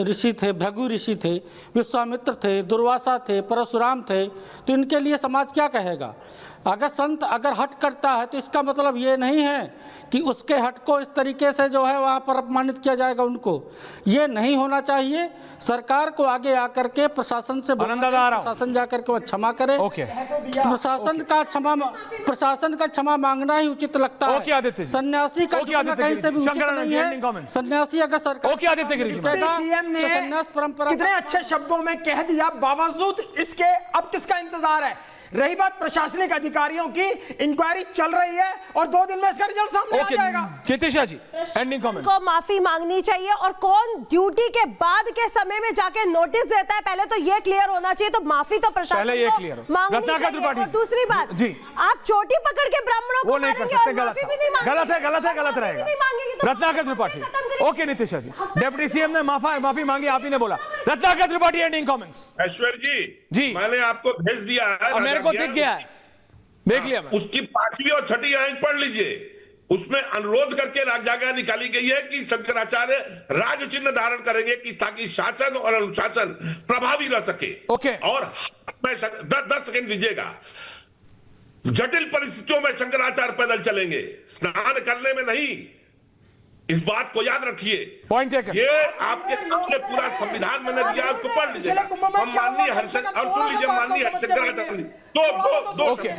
ऋषि थे, भृगु ऋषि थे, विश्वामित्र थे, दुर्वासा थे, परशुराम थे, तो इनके लिए समाज क्या कहेगा? अगर संत अगर हट करता है तो इसका मतलब ये नहीं है कि उसके हट को इस तरीके से जो है वहाँ पर अपमानित किया जाएगा। उनको ये नहीं होना चाहिए। सरकार को आगे आकर के प्रशासन से प्रशासन जाकर के वो क्षमा करे। प्रशासन का क्षमा मांगना ही उचित लगता है। सन्यासी का कहीं से भी उचित नहीं है। सन्यासी अगर सरकार सीएम ने सन्यास परंपरा कितने अच्छे शब्दों में कह दिया, बावजूद इसके अब किसका इंतजार है? रही बात प्रशासनिक अधिकारियों की, इंक्वायरी चल रही है और 2 दिन में इसका रिजल्ट सामने आ जाएगा। केतिशा जी, एंडिंग कमेंट। को माफी मांगनी चाहिए, और कौन ड्यूटी के बाद के समय में जाके नोटिस देता है, पहले तो ये क्लियर होना चाहिए। तो माफी तो प्रशासन को मांगनी चाहिए। और दूसरी बात जी, आप चोटी पकड़ के ब्राह्मणों को नहीं कर सकते, गलत रहेगा। Ratnakar Tripathi, okay Nitisha ji, deputy CM ने माफी मांगी, आप ही ने बोला। Ratnakar Tripathi, ending comments. ऐश्वर्य जी, मैंने आपको भेज दिया है, को दिख गया है, देख लिया मैं। उसकी 5वीं और 6ठी लाइन पढ़ लीजिए। उसमें अनुरोध करके राजज्ञा निकाली गई है कि शंकराचार्य राज चिन्ह धारण करेंगे कि ताकि शासन और अनुशासन प्रभावी रह सके। ओके, और मैं 10 सेकंड दीजिएगा। जटिल परिस्थितियों में शंकराचार्य पैदल चलेंगे, स्नान करने में नहीं। इस बात को याद रखिए। पॉइंट ये आपके सामने पूरा संविधान मैंने दिया, उसको पढ़ लीजिएगा। हम माननीय हरिशंकर, और सुन लीजिए माननीय हरिशंकराचार्य जी, दो ओके।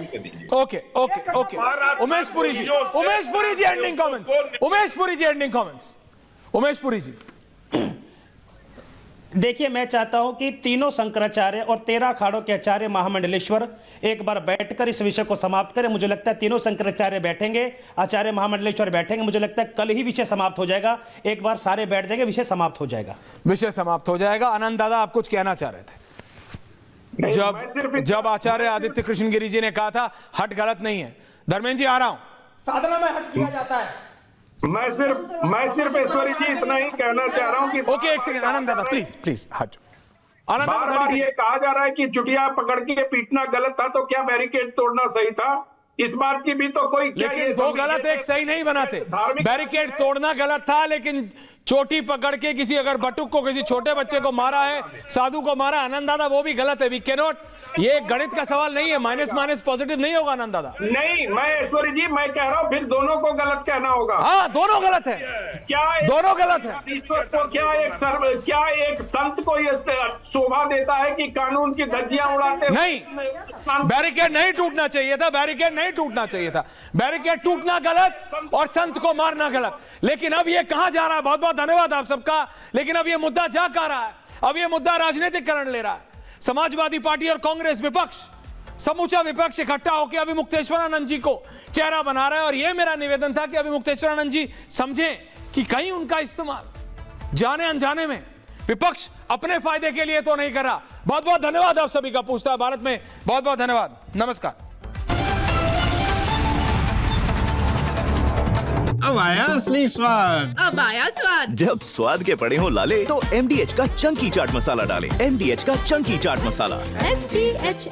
उमेश पुरी जी, एंडिंग कमेंट्स। उमेश पुरी जी, देखिए, मैं चाहता हूं कि तीनों शंकराचार्य और 13 अखाड़ों के आचार्य महामंडलेश्वर एक बार बैठकर इस विषय को समाप्त करें। मुझे लगता है तीनों शंकराचार्य बैठेंगे, आचार्य महामंडलेश्वर बैठेंगे, मुझे लगता है कल ही विषय समाप्त हो जाएगा। एक बार सारे बैठ जाएंगे, विषय समाप्त हो जाएगा। विषय समाप्त हो जाएगा। आनंद दादा, आप कुछ कहना चाह रहे थे? जब आचार्य आदित्य कृष्ण गिरी जी ने कहा था हट गलत नहीं है। धर्मेंद्र जी, आ रहा हूं। साधना में हट किया जाता है। मैं सिर्फ ईश्वरी जी इतना ही कहना चाह रहा हूं कि ओके, एक सेकंड आनंद दादा, प्लीज हट। आनंद बार दादा, बार ये कहा जा रहा है कि चुटिया पकड़ के पीटना गलत था, तो क्या बैरिकेड तोड़ना सही था? इस बात की भी तो कोई क्या लेकिन दो गलत एक सही नहीं बनाते। बैरिकेड तोड़ना गलत था, लेकिन चोटी पकड़ के किसी अगर बटुक को, किसी छोटे बच्चे को मारा है, साधु को मारा, आनंद दादा, वो भी गलत है। वी कैन नॉट, ये गणित का सवाल नहीं है। माइनस माइनस पॉजिटिव नहीं होगा आनंद दादा। नहीं, मैं ऐश्वर्य जी मैं कह रहा हूं फिर दोनों को गलत कहना होगा। हाँ, दोनों गलत है। क्या दोनों गलत है। ईश्वर को क्या एक संत को ये शोभा देता है कि कानून की धज्जियां उड़ाते? नहीं, बैरिकेड नहीं टूटना चाहिए था। बैरिकेड नहीं टूटना चाहिए था। बैरिकेड टूटना गलत और संत को मारना गलत। लेकिन अब ये कहां जा रहा है? बहुत बहुत धन्यवाद आप सबका। लेकिन अब ये मुद्दा जा कहां रहा है? अब ये मुद्दा राजनीतिकरण ले रहा है। समाजवादी पार्टी और कांग्रेस विपक्ष, समूचा विपक्ष इकट्ठा होकर अभी मुक्तेश्वरानंद जी को चेहरा बना रहा है। और यह मेरा निवेदन था कि अभी मुक्तेश्वरानंद जी समझें कि कहीं उनका इस्तेमाल जाने अनजाने में विपक्ष अपने फायदे के लिए तो नहीं कर रहा। बहुत बहुत धन्यवाद आप सभी का। पूछता है भारत में बहुत बहुत धन्यवाद। नमस्कार। अब आया असली स्वाद। अब आया स्वाद। जब स्वाद के पड़े हो लाले तो MDH का चंकी चाट मसाला डालें। MDH का चंकी चाट मसाला। MDH